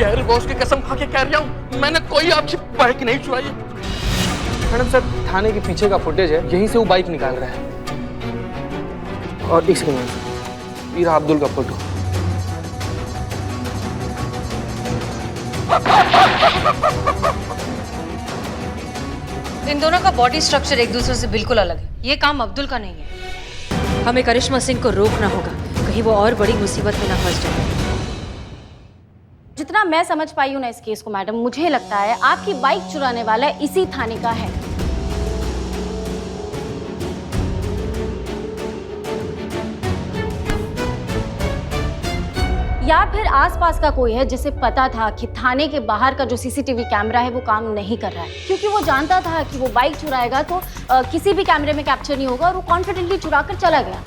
गैर बॉस की कसम खा के कह रहा हूँ, मैंने कोई आपकी बाइक नहीं चुराई है। मैडम सर, थाने के पीछे का फुटेज है, यहीं से वो बाइक निकाल रहा है। और एक सेकंड, ये रहा अब्दुल का फोटो। इन दोनों का बॉडी स्ट्रक्चर एक दूसरे से बिल्कुल अलग है। ये काम अब्दुल का नहीं है। हमें करिश्मा सिंह को रोकना होगा, कहीं वो और बड़ी मुसीबत में ना फंस जाए। जितना मैं समझ पाई हूँ ना इस केस को मैडम, मुझे लगता है आपकी बाइक चुराने वाला इसी थाने का है। या फिर आसपास का कोई है जिसे पता था कि थाने के बाहर का जो सीसीटीवी कैमरा है वो काम नहीं कर रहा है, क्योंकि वो जानता था कि वो बाइक चुराएगा तो किसी भी कैमरे में कैप्चर नहीं होगा, और वो कॉन्फिडेंटली चुरा कर चला गया।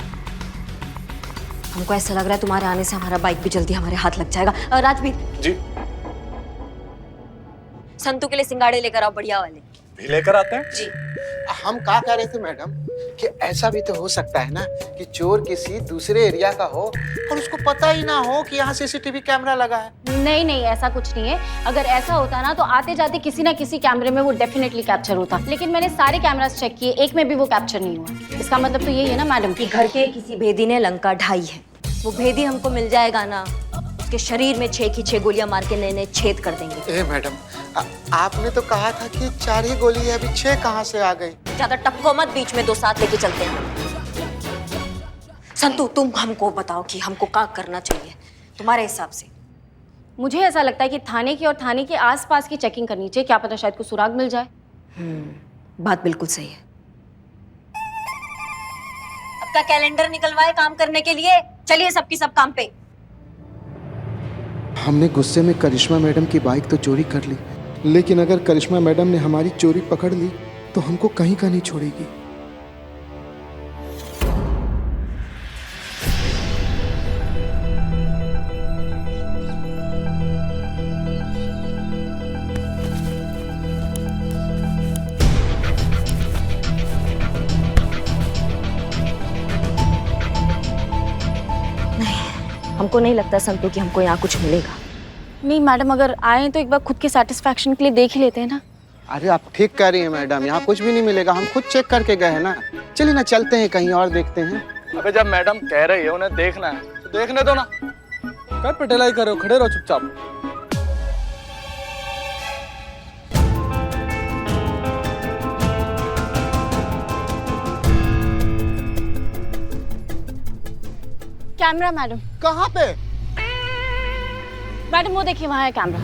हमको ऐसा लग रहा है तुम्हारे आने से हमारा बाइक भी जल्दी हमारे हाथ लग जाएगा। राजवीर जी संतू के लिए सिंगाड़े लेकर आओ, बढ़िया वाले भी लेकर आते हैं जी। हम कहा कह रहे थे मैडम कि ऐसा भी तो हो सकता है ना कि चोर किसी दूसरे एरिया का हो और उसको पता ही ना हो कि यहाँ सीसीटीवी कैमरा लगा है। नहीं नहीं, ऐसा कुछ नहीं है। अगर ऐसा होता ना तो आते जाते किसी ना किसी कैमरे में वो डेफिनेटली कैप्चर होता, लेकिन मैंने सारे कैमरास चेक किए, एक में भी वो कैप्चर नहीं हुआ। इसका मतलब तो यही है ना मैडम कि घर के किसी भेदी ने लंका ढाई है। वो भेदी हमको मिल जाएगा ना, उसके शरीर में 6 की 6 गोलियां मार के नए नए छेद कर देंगे। ए मैडम, आपने तो कहा था कि 4 ही गोली है, अभी 6 कहाँ से आ गई? ज्यादा टक्को मत, बीच में 2 साथ लेके चलते हैं। संतू तुम हमको बताओ कि हमको क्या करना चाहिए तुम्हारे हिसाब से। मुझे ऐसा लगता है कि थाने की और थाने के आसपास की चेकिंग करनी चाहिए, क्या पता शायद कुछ सुराग मिल जाए। बात बिल्कुल सही है। अब का कैलेंडर निकलवाए काम करने के लिए, चलिए सबकी सब काम पे। हमने गुस्से में करिश्मा मैडम की बाइक तो चोरी कर ली, लेकिन अगर करिश्मा मैडम ने हमारी चोरी पकड़ ली तो हमको कहीं का नहीं छोड़ेगी। हमको नहीं लगता संतू कि हमको यहाँ कुछ मिलेगा। नहीं मैडम, अगर आए तो एक बार खुद के सेटिस्फैक्शन के लिए देख ही लेते हैं ना। अरे आप ठीक कह रही हैं मैडम, यहाँ कुछ भी नहीं मिलेगा, हम खुद चेक करके गए हैं ना। चलिए ना, चलते हैं कहीं और देखते हैं। अबे जब मैडम कह रही है उन्हें देखना है तो देखने दो ना। क्या पटेलाई कर रहे हो, खड़े रहो चुपचाप। Camera madam. कहाँ पे? मैडम वो देखिए, वहाँ है कैमरा।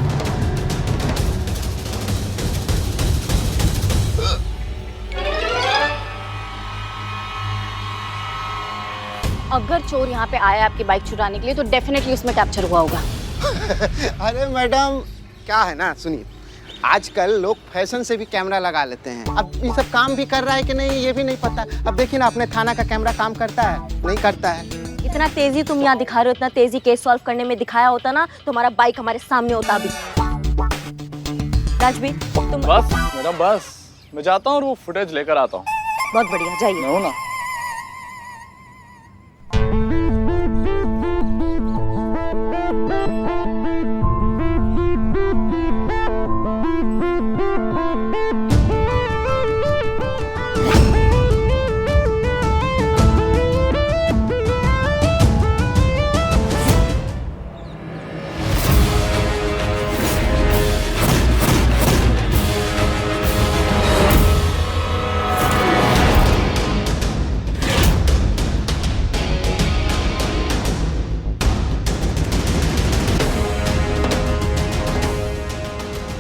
अगर चोर यहाँ पे आया आपकी बाइक चुराने के लिए तो डेफिनेटली उसमें कैप्चर हुआ होगा। अरे मैडम, क्या है ना, सुनिए, आजकल लोग फैशन से भी कैमरा लगा लेते हैं। अब ये सब काम भी कर रहा है कि नहीं ये भी नहीं पता। अब देखिए ना, अपने थाना का कैमरा काम करता है नहीं करता है। इतना तेजी तुम यहाँ दिखा रहे हो, इतना तेजी केस सॉल्व करने में दिखाया होता ना तो हमारा बाइक हमारे सामने होता अभी। राजवीर तुम बस मैडम बस, मैं जाता हूँ और वो फुटेज लेकर आता हूँ। बहुत बढ़िया, जाइए। मैं हूँ ना।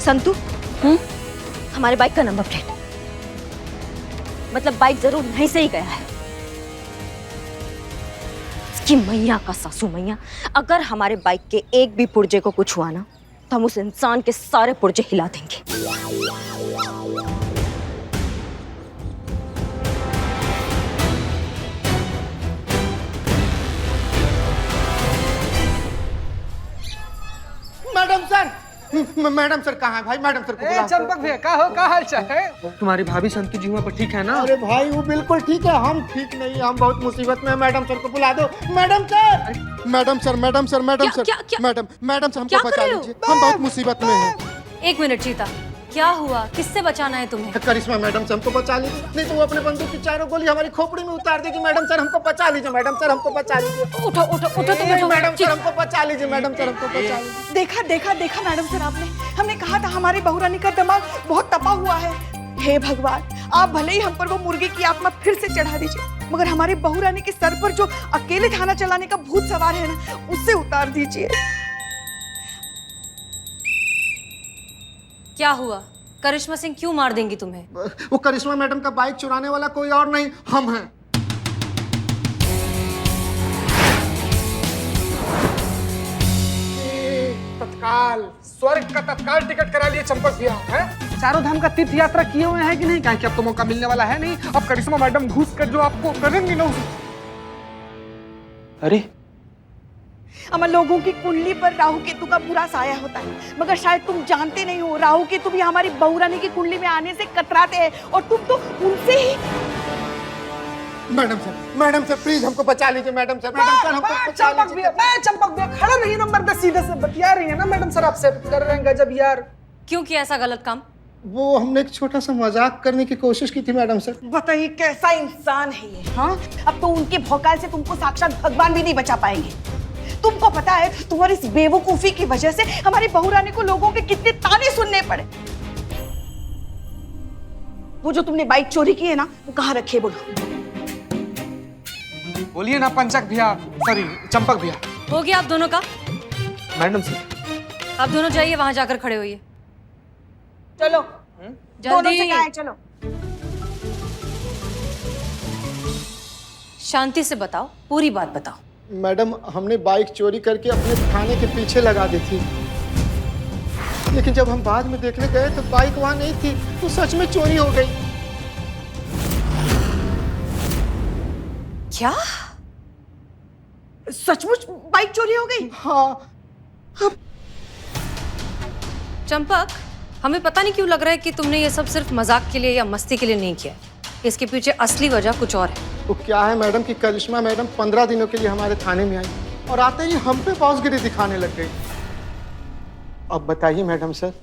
संतू हमारे बाइक का नंबर प्लेट, मतलब बाइक जरूर यहीं से ही गया है। इसकी मैया का सासू मैया, अगर हमारे बाइक के एक भी पुर्जे को कुछ हुआ ना तो हम उस इंसान के सारे पुर्जे हिला देंगे। मैडम सर, मैडम सर कहाँ है भाई? मैडम सर को बुलाओ। चंपक भैया का हाल चाल है? तुम्हारी भाभी संतु जी वहाँ पर ठीक है ना? अरे भाई वो बिल्कुल ठीक है, हम ठीक नहीं, हम बहुत मुसीबत में हैं। मैडम सर को बुला दो। Madam sir, madam sir, madam sir, madam sir, क्या- मैडम सर, क्या हमको कर बचा रहे हो? लीजिए, हम बहुत मुसीबत में हैं। एक मिनट चीता, क्या हुआ? किससे बचाना है तुम्हें? करिश्मा मैडम से हमको बचा लीजिए, नहीं तो वो अपने बंदूक की चारों गोली हमारी खोपड़ी में उतार देगी। मैडम सर हमको बचा लीजिए, मैडम सर हमको बचा लीजिए। उठो उठो उठो तुम ए, उठो। मैडम सर हमको बचा लीजिए, मैडम सर हमको बचा लीजिए। देखा देखा देखा मैडम सर आपने, हमने कहा था हमारी बहुरानी का दिमाग बहुत तपा हुआ है। हे भगवान, आप भले ही हम पर वो मुर्गे की आत्मा फिर से चढ़ा दीजिए, मगर हमारी बहुरानी के सर पर जो अकेले थाना चलाने का भूत सवार है ना, उससे उतार दीजिए। क्या हुआ? करिश्मा सिंह क्यों मार देंगी तुम्हें? वो करिश्मा मैडम का बाइक चुराने वाला कोई और नहीं, हम हैं। तत्काल स्वर्ग का तत्काल टिकट करा लिए चंपक भैया हैं? चारों धाम का तीर्थ यात्रा किए हुए हैं कि नहीं? कहीं कि अब तो मौका मिलने वाला है नहीं। अब करिश्मा मैडम घुस कर जो आपको करेंगी ना अरे अमर लोगों की कुंडली पर राहु केतु का बुरा साया होता है, मगर शायद तुम जानते नहीं हो, राहु केतु भी हमारी बहुरानी की कुंडली में आने से कतराते हैं, और तुम तो उनसे ही। मैडम सर प्लीज हमको बचा लीजिए। मैडम सर हमको बचा लीजिए। चंपक भैया खड़ा रहिए ना, मर्द सीधे से बतिया रही है ना मैडम सर, आपसे कर रहे हैं गजब यार। क्यों किया ऐसा गलत काम? वो हमने एक छोटा सा मजाक करने की कोशिश की थी मैडम सर। बताइए कैसा इंसान है ये? हाँ, अब तो उनके भौकाल से तुमको साक्षात भगवान भी नहीं बचा पाएंगे। तुमको पता है तुम्हारी इस बेवकूफी की वजह से हमारी बहुरानी को लोगों के कितने ताने सुनने पड़े। वो जो तुमने बाइक चोरी की है ना, वो कहाँ रखी है बोलो? बोलिए ना पंचक भैया, सॉरी चंपक भैया। हो गया आप दोनों का? मैडम सर आप दोनों जाइए, वहां जाकर खड़े होइए। चलो दोनों से जल्दी। कहाँ है? चलो शांति से बताओ, पूरी बात बताओ। मैडम हमने बाइक चोरी करके अपने थाने के पीछे लगा दी थी, लेकिन जब हम बाद में देखने गए तो बाइक वहां नहीं थी, तो सच में चोरी हो गई। क्या? सचमुच बाइक चोरी हो गई? हाँ चंपक, हमें पता नहीं क्यों लग रहा है कि तुमने ये सब सिर्फ मजाक के लिए या मस्ती के लिए नहीं किया। इसके पीछे असली वजह कुछ और है। वो क्या है मैडम कि करिश्मा मैडम 15 दिनों के लिए हमारे थाने में आई और आते ही हम पे बॉसगिरी दिखाने लग गई। अब बताइए मैडम सर,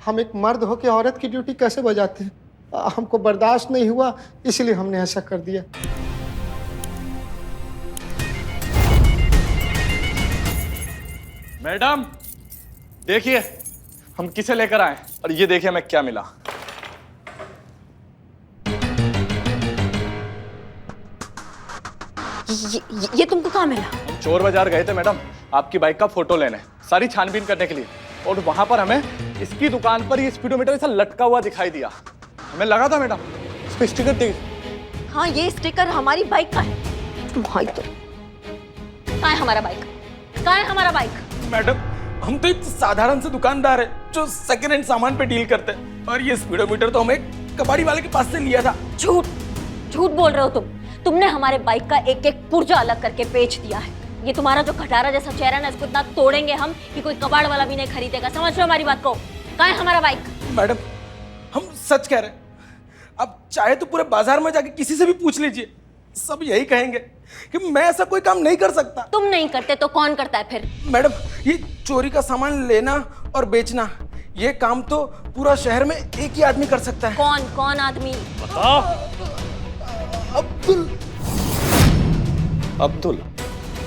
हम एक मर्द होकर औरत की ड्यूटी कैसे बजाते हैं? हमको बर्दाश्त नहीं हुआ, इसलिए हमने ऐसा कर दिया। मैडम देखिए हम किसे लेकर आए, और ये देखिए हमें क्या मिला। ये तुमको कहाँ मिला? हम चोर बाजार गए थे मैडम आपकी बाइक का फोटो लेने, सारी छानबीन करने के लिए, और वहां पर हमें इसकी दुकान पर ये स्पीडोमीटर ऐसा लटका हुआ दिखाई दिया। हमें लगा था मैडम इस पे स्टिकर दी। हाँ, ये स्टिकर हमारी बाइक का है। भाई तो कहाँ है हमारा बाइक? कहाँ है हमारा बाइक? मैडम हम तो एक साधारण से दुकानदार है जो सेकंड हैंड सामान पे डील करते हैं, और ये स्पीडोमीटर तो हमें कबाड़ी वाले के पास से लिया था। झूठ झूठ बोल रहे हो तुमने हमारे बाइक का एक एक पुर्जा अलग करके बेच दिया है। ये तुम्हारा जो खटारा जैसा चेहरा ना, इसको इतना तोड़ेंगे हम कि कोई कबाड़ वाला भी नहीं खरीदेगा। समझ लो हमारी बात को? कहाँ है हमारा बाइक? मैडम हम सच कह रहे हैं, अब चाहे तो पूरे बाजार में जाके किसी से भी पूछ लीजिए, सब यही कहेंगे कि मैं ऐसा कोई काम नहीं कर सकता। तुम नहीं करते तो कौन करता है फिर? मैडम ये चोरी का सामान लेना और बेचना, ये काम तो पूरा शहर में एक ही आदमी कर सकता है। कौन कौन आदमी? अब्दुल।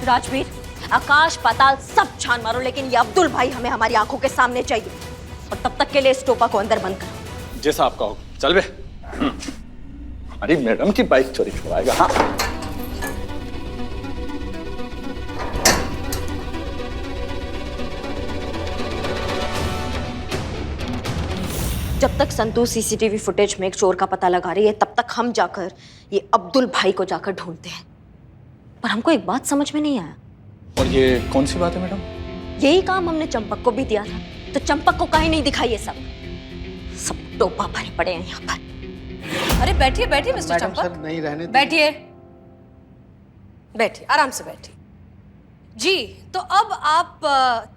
राजवीर, आकाश पाताल सब छान मारो, लेकिन ये अब्दुल भाई हमें हमारी आंखों के सामने चाहिए, और तब तक के लिए इस टोपा को अंदर बंद करो। जैसा आपका हो। चल बे। अरे मैडम की बाइक चोरी छुड़वाएगा? हाँ जब तक संतू सीसीटीवी फुटेज में एक चोर का पता लगा रही है, तब तक हम जाकर ये अब्दुल भाई को जाकर ढूंढते हैं। पर हमको एक बात समझ में नहीं आया। और ये कौन सी बात है मैडम? यही काम हमने चंपक को भी दिया था, तो चंपक को काहे नहीं दिखाई? ये सब टोपा भरे पड़े हैं यहाँ पर। अरे बैठिए बैठिए मिस्टर मैडम सर चंपक, नहीं रहने बैठिए बैठिए, आराम से बैठिए। जी, तो अब आप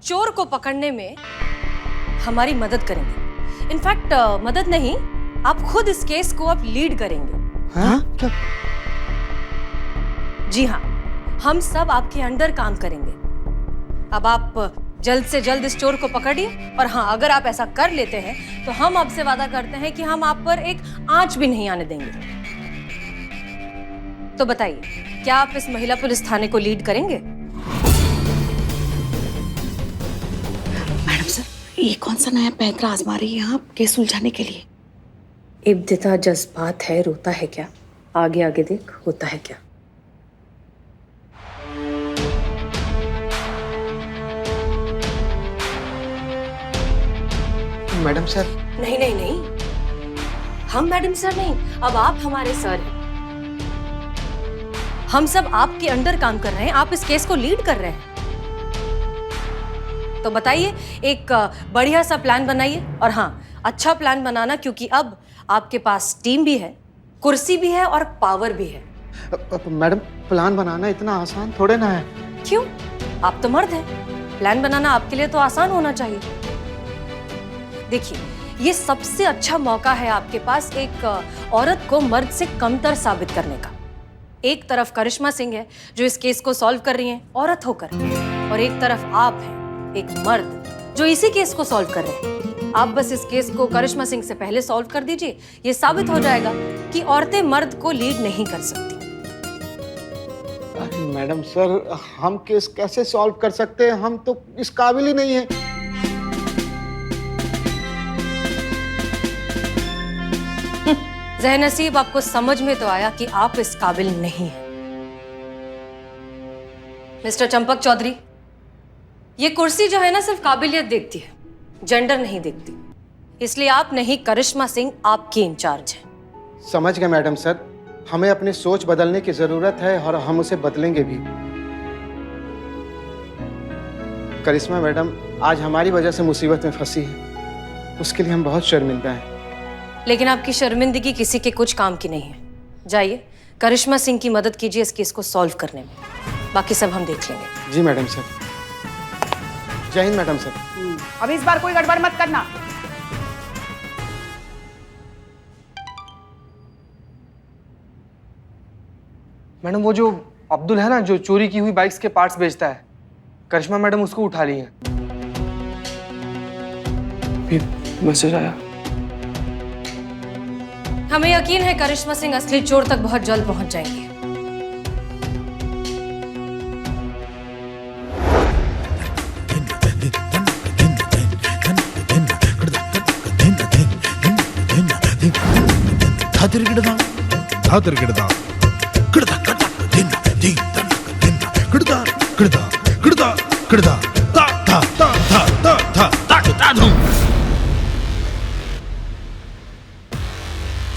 चोर को पकड़ने में हमारी मदद करेंगे। इनफैक्ट मदद नहीं, आप खुद इस केस को अब लीड करेंगे। हाँ क्या? जी हाँ, हम सब आपके अंडर काम करेंगे। अब आप जल्द से जल्द इस चोर को पकड़िए, और हाँ, अगर आप ऐसा कर लेते हैं तो हम आपसे वादा करते हैं कि हम आप पर एक आंच भी नहीं आने देंगे। तो बताइए, क्या आप इस महिला पुलिस थाने को लीड करेंगे? मैडम सर, ये कौन सा नया पैंतरा आजमा रही है आप केस सुलझाने के लिए? इब्तिदा जज्बात है, रोता है क्या? आगे आगे देख, होता है क्या। मैडम सर, नहीं नहीं नहीं, हम मैडम सर नहीं, अब आप हमारे सर हैं। हम सब आपके अंडर काम कर रहे हैं, आप इस केस को लीड कर रहे हैं। तो बताइए, एक बढ़िया सा प्लान बनाइए, और हाँ, अच्छा प्लान बनाना, क्योंकि अब आपके पास टीम भी है, कुर्सी भी है और पावर भी है। मैडम, प्लान बनाना इतना आसान थोड़े ना है। क्यों? आप तो मर्द हैं, प्लान बनाना आपके लिए तो आसान होना चाहिए। देखिए, ये सबसे अच्छा मौका है आपके पास एक औरत को मर्द से कमतर साबित करने का। एक तरफ करिश्मा सिंह है जो इस केस को सॉल्व कर रही हैं औरत होकर, और एक तरफ आप हैं, एक मर्द जो इसी केस को सॉल्व कर रहे हैं। आप बस इस केस को करिश्मा सिंह से पहले सॉल्व कर दीजिए, ये साबित हो जाएगा कि औरतें मर्द को लीड नहीं कर सकती। अरे मैडम सर, हम केस कैसे सॉल्व कर सकते हैं? हम तो इस काबिल ही नहीं है। ज़हनसीब, आपको समझ में तो आया कि आप इस काबिल नहीं हैं। मिस्टर चंपक चौधरी, ये कुर्सी जो है ना, सिर्फ काबिलियत देखती है, जेंडर नहीं देखती। इसलिए आप नहीं, करिश्मा सिंह आपकी इंचार्ज है। समझ गए मैडम सर, हमें अपनी सोच बदलने की जरूरत है और हम उसे बदलेंगे भी। करिश्मा मैडम आज हमारी वजह से मुसीबत में फंसी है, उसके लिए हम बहुत शर्मिंदा हैं। लेकिन आपकी शर्मिंदगी किसी के कुछ काम की नहीं है। जाइए, करिश्मा सिंह की मदद कीजिए इस केस को सॉल्व करने में, बाकी सब हम देख लेंगे। जी मैडम सर। जय हिंद मैडम सर। अब इस बार कोई गड़बड़ मत करना। मैडम वो जो अब्दुल है ना, जो चोरी की हुई बाइक्स के पार्ट्स बेचता है, करिश्मा मैडम उसको उठा ली है। फिर मैसेज आया। हमें यकीन है करिश्मा सिंह असली चोर तक बहुत जल्द पहुंच जाएंगे।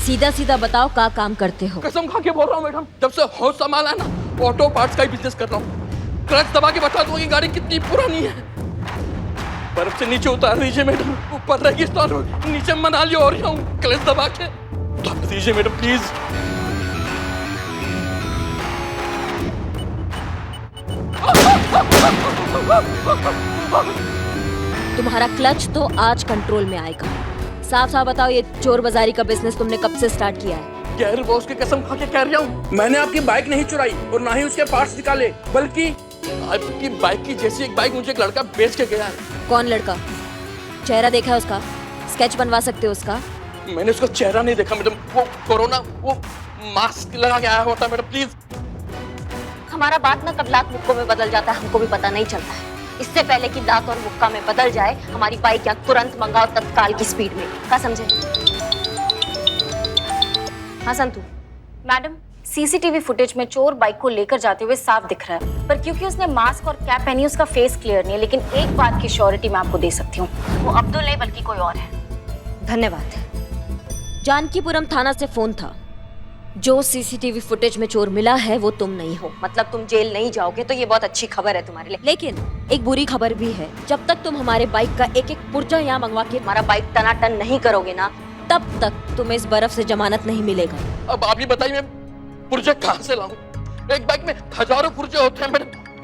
सीधा सीधा बताओ क्या काम करते हो? कसम खा के बोल रहा हूँ मैडम, जब से होश संभाला है ना, ऑटो पार्ट्स का ही बिजनेस कर रहा हूँ। क्लच दबा के बता दूंगी गाड़ी कितनी पुरानी है। बर्फ से नीचे उतार दीजिए मैडम, ऊपर रेगिस्तान नीचे मनाली और जाऊँ, क्लच दबा के उतार दीजिए मैडम प्लीज। तुम्हारा क्लच तो आज कंट्रोल में आएगा। साफ साफ बताओ, ये चोर बाजारी का बिजनेस तुमने कब से स्टार्ट किया है? गैर बॉस की कसम खा के कह रहा हूँ, मैंने आपकी बाइक नहीं चुराई और ना ही उसके पार्ट्स निकाले, बल्कि आपकी बाइक की जैसी एक बाइक मुझे एक लड़का बेच के गया है। कौन लड़का? चेहरा देखा है उसका? स्केच बनवा सकते हो उसका? मैंने उसका चेहरा नहीं देखा मैडम, वो कोरोना वो मास्क लगा के आया होता मैडम प्लीज। हमारा बात ना कब लात मुक्कों में बदल जाता है हमको भी पता नहीं चलता है। इससे पहले कि दांत और मुक्का में बदल जाए, हमारी बाइक यहाँ तुरंत मंगाओ तत्काल की स्पीड में। क्या समझे? हाँ संतू मैडम, सीसीटीवी फुटेज में चोर बाइक को लेकर जाते हुए साफ दिख रहा है, पर क्योंकि उसने मास्क और कैप पहनी उसका फेस क्लियर नहीं है। लेकिन एक बात की श्योरिटी मैं आपको दे सकती हूँ, वो अब्दुल नहीं बल्कि कोई और है। धन्यवाद। जानकीपुरम थाना से फोन था। जो सीसीटीवी फुटेज में चोर मिला है वो तुम नहीं हो। मतलब तुम जेल नहीं जाओगे, तो ये बहुत अच्छी खबर है तुम्हारे लिए। लेकिन एक बुरी खबर भी है, जब तक तुम हमारे बाइक का एक एक पुर्जा यहाँ मंगवा के हमारा बाइक टनाटन नहीं करोगे ना, तब तक तुम्हें इस बर्फ से जमानत नहीं मिलेगा। अब आप ही बताइए मैं पुर्जे कहाँ से लाऊं? एक बाइक में हजारों पुर्जे होते हैं मैडम,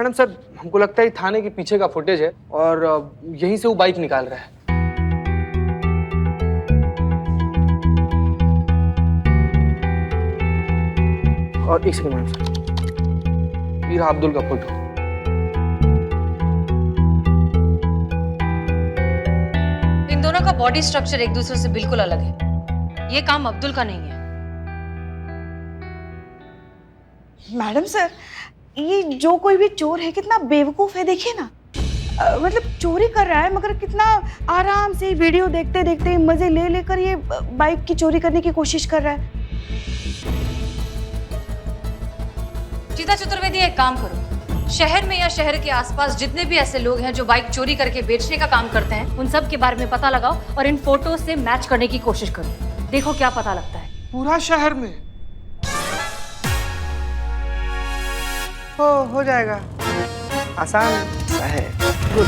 मैडम सर, हमको लगता है ये थाने के पीछे का फुटेज है और यहीं से वो बाइक निकाल रहा है। और एक सेकंड मैडम सर, ये रहा अब्दुल का फोटो। इन दोनों का बॉडी स्ट्रक्चर एक दूसरे से बिल्कुल अलग है। ये काम अब्दुल का नहीं है। मैडम सर, ये जो कोई भी चोर है कितना बेवकूफ है, देखिए ना। मतलब चोरी कर रहा है मगर कितना आराम से वीडियो देखते देखते मजे ले लेकर ये बाइक की चोरी करने की कोशिश कर रहा है। चीता चतुर्वेदी, एक काम करो, शहर में या शहर के आसपास जितने भी ऐसे लोग हैं जो बाइक चोरी करके बेचने का काम करते हैं, उन सब के बारे में पता लगाओ और इन फोटो से मैच करने की कोशिश करो। देखो क्या पता लगता है। पूरा शहर में हो जाएगा, आसान सा है। Good.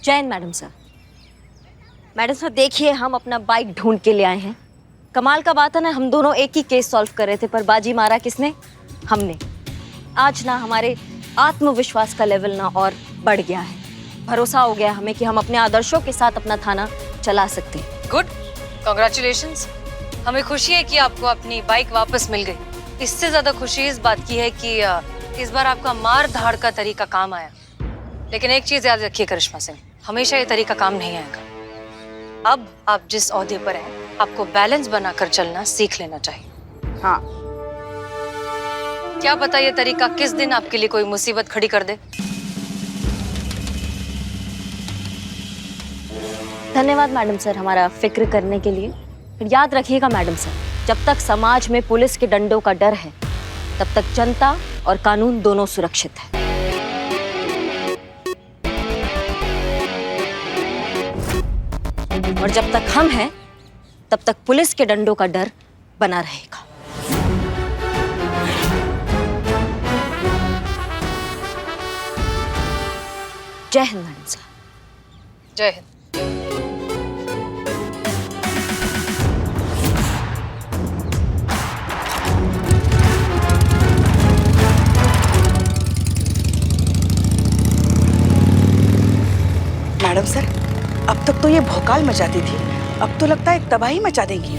Jain madam sir. Madam sir देखिए, हम अपना बाइक ढूंढ के ले आए हैं। कमाल का बात है ना, हम दोनों एक ही केस सॉल्व कर रहे थे, पर बाजी मारा किसने? हमने। आज ना हमारे आत्मविश्वास का लेवल ना और बढ़ गया है। भरोसा हो गया हमें कि हम अपने आदर्शों के साथ अपना थाना चला सकते हैं। Good, congratulations. हमें खुशी है कि आपको अपनी बाइक वापस मिल गई। इससे ज्यादा खुशी इस बात की है कि इस बार आपका मार धाड़ का तरीका काम आया। लेकिन एक चीज याद रखिए करिश्मा सिंह, हमेशा ये तरीका काम नहीं आएगा। अब आप जिस ओहदे पर हैं, आपको बैलेंस बनाकर चलना सीख लेना चाहिए। हाँ। क्या पता ये तरीका किस दिन आपके लिए कोई मुसीबत खड़ी कर दे। धन्यवाद मैडम सर हमारा फिक्र करने के लिए। फिर याद रखिएगा मैडम सर, जब तक समाज में पुलिस के डंडों का डर है, तब तक जनता और कानून दोनों सुरक्षित है। और जब तक हम हैं, तब तक पुलिस के डंडों का डर बना रहेगा। जय हिंद मैडम साहब। जय हिंद। मैडम सर, अब तक तो ये भौकाल मचाती थी, अब तो लगता है तबाही मचा देंगी।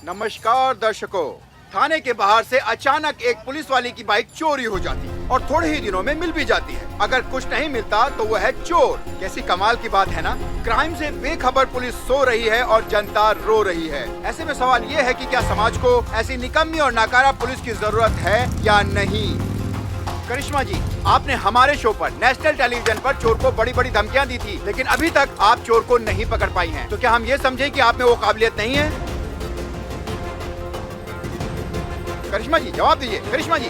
नमस्कार दर्शकों, थाने के बाहर से अचानक एक पुलिस वाले की बाइक चोरी हो जाती है और थोड़े ही दिनों में मिल भी जाती है। अगर कुछ नहीं मिलता तो वह है चोर। कैसी कमाल की बात है ना। क्राइम से बेखबर पुलिस सो रही है और जनता रो रही है। ऐसे में सवाल ये है कि क्या समाज को ऐसी निकम्मी और नाकारा पुलिस की जरूरत है या नहीं। करिश्मा जी, आपने हमारे शो पर नेशनल टेलीविजन पर चोर को बड़ी बड़ी धमकियां दी थी, लेकिन अभी तक आप चोर को नहीं पकड़ पाई हैं। तो क्या हम ये समझे कि आप में वो काबिलियत नहीं है? करिश्मा जी जवाब दीजिए। करिश्मा जी,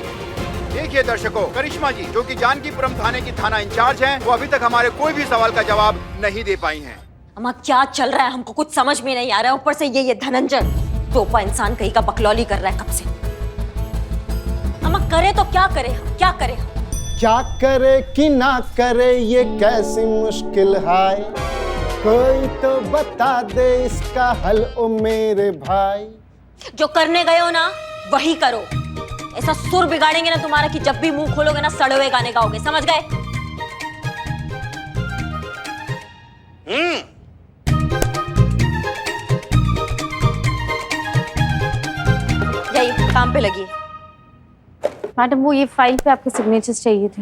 देखिए दर्शकों, करिश्मा जी जो कि जानकीपुरम थाने की थाना इंचार्ज हैं, वो अभी तक हमारे कोई भी सवाल का जवाब नहीं दे पाई हैं। अम्मा क्या चल रहा है, हमको कुछ समझ में नहीं आ रहा है। ऊपर से ये धनंजय तोपा इंसान कहीं का बकलौली कर रहा है कब से। अम्मा करे तो क्या करे हम, क्या करे हम? क्या करे कि ना करे ये कैसी मुश्किल है, कोई तो बता दे इसका हल ओ मेरे भाई। जो करने गए हो ना वही करो। ऐसा सुर बिगाड़ेंगे ना तुम्हारा कि जब भी मुंह खोलोगे ना सड़वे गाने गाओगे, समझ गए? यही काम पे लगी। मैडम वो ये फाइल पे आपके सिग्नेचर्स चाहिए थे।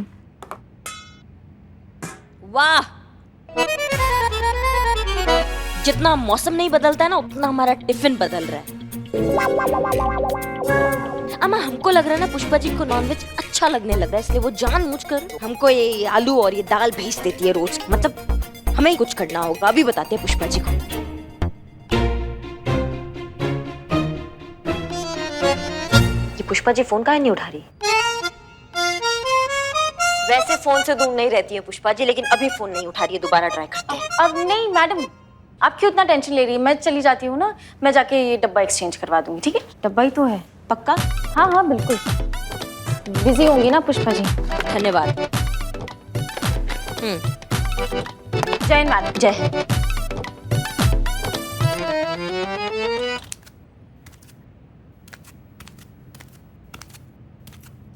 वाह, जितना मौसम नहीं बदलता है ना, उतना हमारा टिफिन बदल रहा है। अम्मा हमको लग रहा है ना पुष्पा जी को नॉनवेज अच्छा लगने लग रहा है, इसलिए वो जानबूझकर हमको ये आलू और ये दाल भेज देती है रोज। मतलब हमें कुछ करना होगा, अभी बताते हैं पुष्पा जी को। ये पुष्पा जी फोन काहे नहीं उठा रही? वैसे फोन से दूर नहीं रहती है पुष्पा जी, लेकिन अभी फोन नहीं उठा रही है, दोबारा ट्राई करते हैं। अब नहीं मैडम, आप क्यों इतना टेंशन ले रही है? मैं चली जाती हूँ ना, मैं जाके ये डब्बा एक्सचेंज करवा दूंगी, ठीक है? डब्बा ही तो है। पक्का? हाँ हाँ बिल्कुल। बिजी होंगी ना पुष्पा जी? धन्यवाद। जय हिंद मैडम। जय हिंद।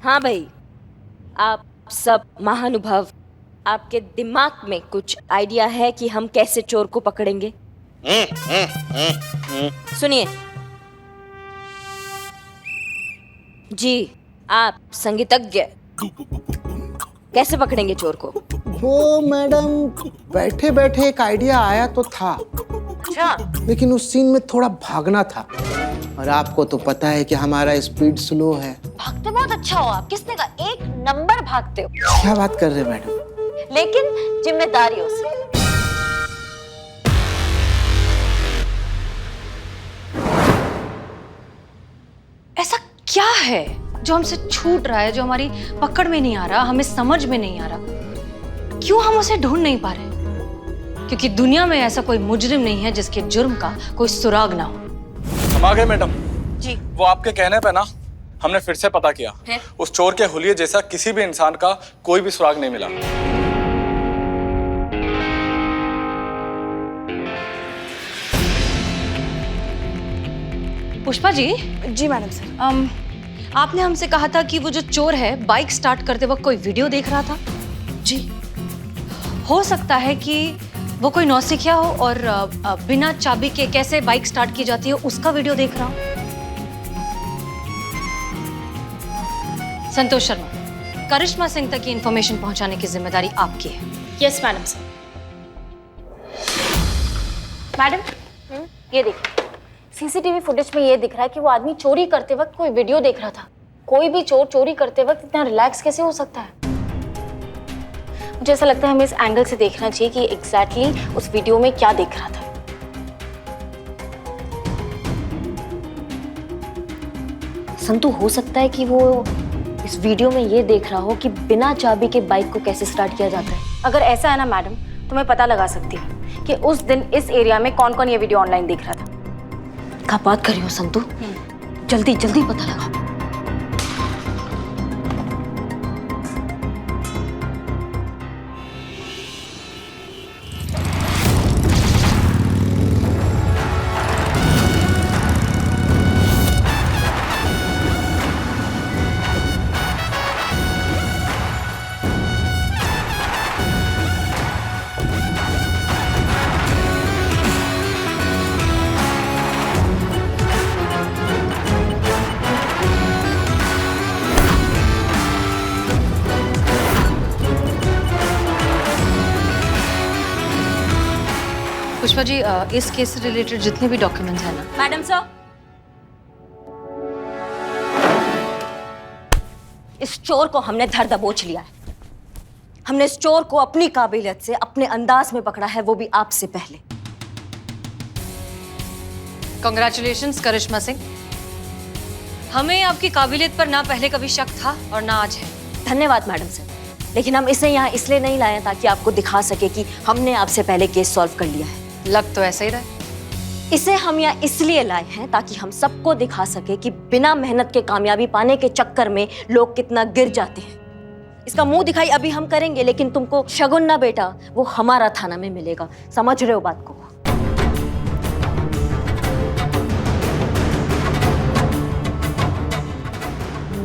हाँ भाई, आप सब महानुभाव, आपके दिमाग में कुछ आइडिया है कि हम कैसे चोर को पकड़ेंगे? सुनिए जी, आप संगीतज्ञ, कैसे पकड़ेंगे चोर को? वो मैडम बैठे बैठे एक आइडिया आया तो था, अच्छा, लेकिन उस सीन में थोड़ा भागना था, और आपको तो पता है कि हमारा स्पीड स्लो है। भागते बहुत अच्छा हो आप, किसने कहा? एक नंबर भागते हो। क्या बात कर रहे हैं मैडम? लेकिन जिम्मेदारियों से। ऐसा क्या है जो हमसे छूट रहा है, जो हमारी पकड़ में नहीं आ रहा, हमें समझ में नहीं आ रहा? क्यों हम उसे ढूंढ नहीं पा रहे? क्योंकि दुनिया में ऐसा कोई मुजरिम नहीं है जिसके जुर्म का कोई सुराग ना हो। हम आ गए मैडम जी। वो आपके कहने पे ना हमने फिर से पता किया, उस चोर के हुलिये जैसा किसी भी इंसान का कोई भी सुराग नहीं मिला। पुष्पा जी। जी मैडम सर। आपने हमसे कहा था कि वो जो चोर है बाइक स्टार्ट करते वक्त कोई वीडियो देख रहा था। जी। हो सकता है कि वो कोई नौसिखिया हो और बिना चाबी के कैसे बाइक स्टार्ट की जाती है उसका वीडियो देख रहा हो। संतोष शर्मा, करिश्मा सिंह तक की इंफॉर्मेशन पहुंचाने की जिम्मेदारी आपकी है। Yes madam sir. मैडम ये देखिए, सीसीटीवी फुटेज में ये दिख रहा है कि वो आदमी चोरी करते वक्त कोई वीडियो देख रहा था। कोई भी चोर चोरी करते वक्त इतना रिलैक्स कैसे हो सकता है? मुझे ऐसा लगता है हमें इस एंगल से देखना चाहिए कि एग्जैक्टली उस वीडियो में क्या देख रहा था। संतु, हो सकता है कि वो इस वीडियो में ये देख रहा हो कि बिना चाबी के बाइक को कैसे स्टार्ट किया जाता है। अगर ऐसा है ना मैडम, तो मैं पता लगा सकती हूँ कि उस दिन इस एरिया में कौन कौन ये वीडियो ऑनलाइन देख रहा था। क्या बात कर रही हो संतु? जल्दी जल्दी पता लगाओ। पुष्पा जी, इस केस से रिलेटेड जितने भी डॉक्यूमेंट्स हैं ना। मैडम सर, इस चोर को हमने धर दबोच लिया है। हमने इस चोर को अपनी काबिलियत से अपने अंदाज में पकड़ा है, वो भी आपसे पहले। कांग्रेचुलेशंस करिश्मा सिंह, हमें आपकी काबिलियत पर ना पहले कभी शक था और ना आज है। धन्यवाद मैडम सर, लेकिन हम इसे यहाँ इसलिए नहीं लाए ताकि आपको दिखा सके कि हमने आपसे पहले केस सॉल्व कर लिया है। लग तो ऐसा ही रहा है। इसे हम यहाँ इसलिए लाए हैं ताकि हम सबको दिखा सके कि बिना मेहनत के कामयाबी पाने के चक्कर में लोग कितना गिर जाते हैं। इसका मुंह दिखाई अभी हम करेंगे, लेकिन तुमको शगुन ना बेटा, वो हमारा थाना में मिलेगा। समझ रहे हो बात को?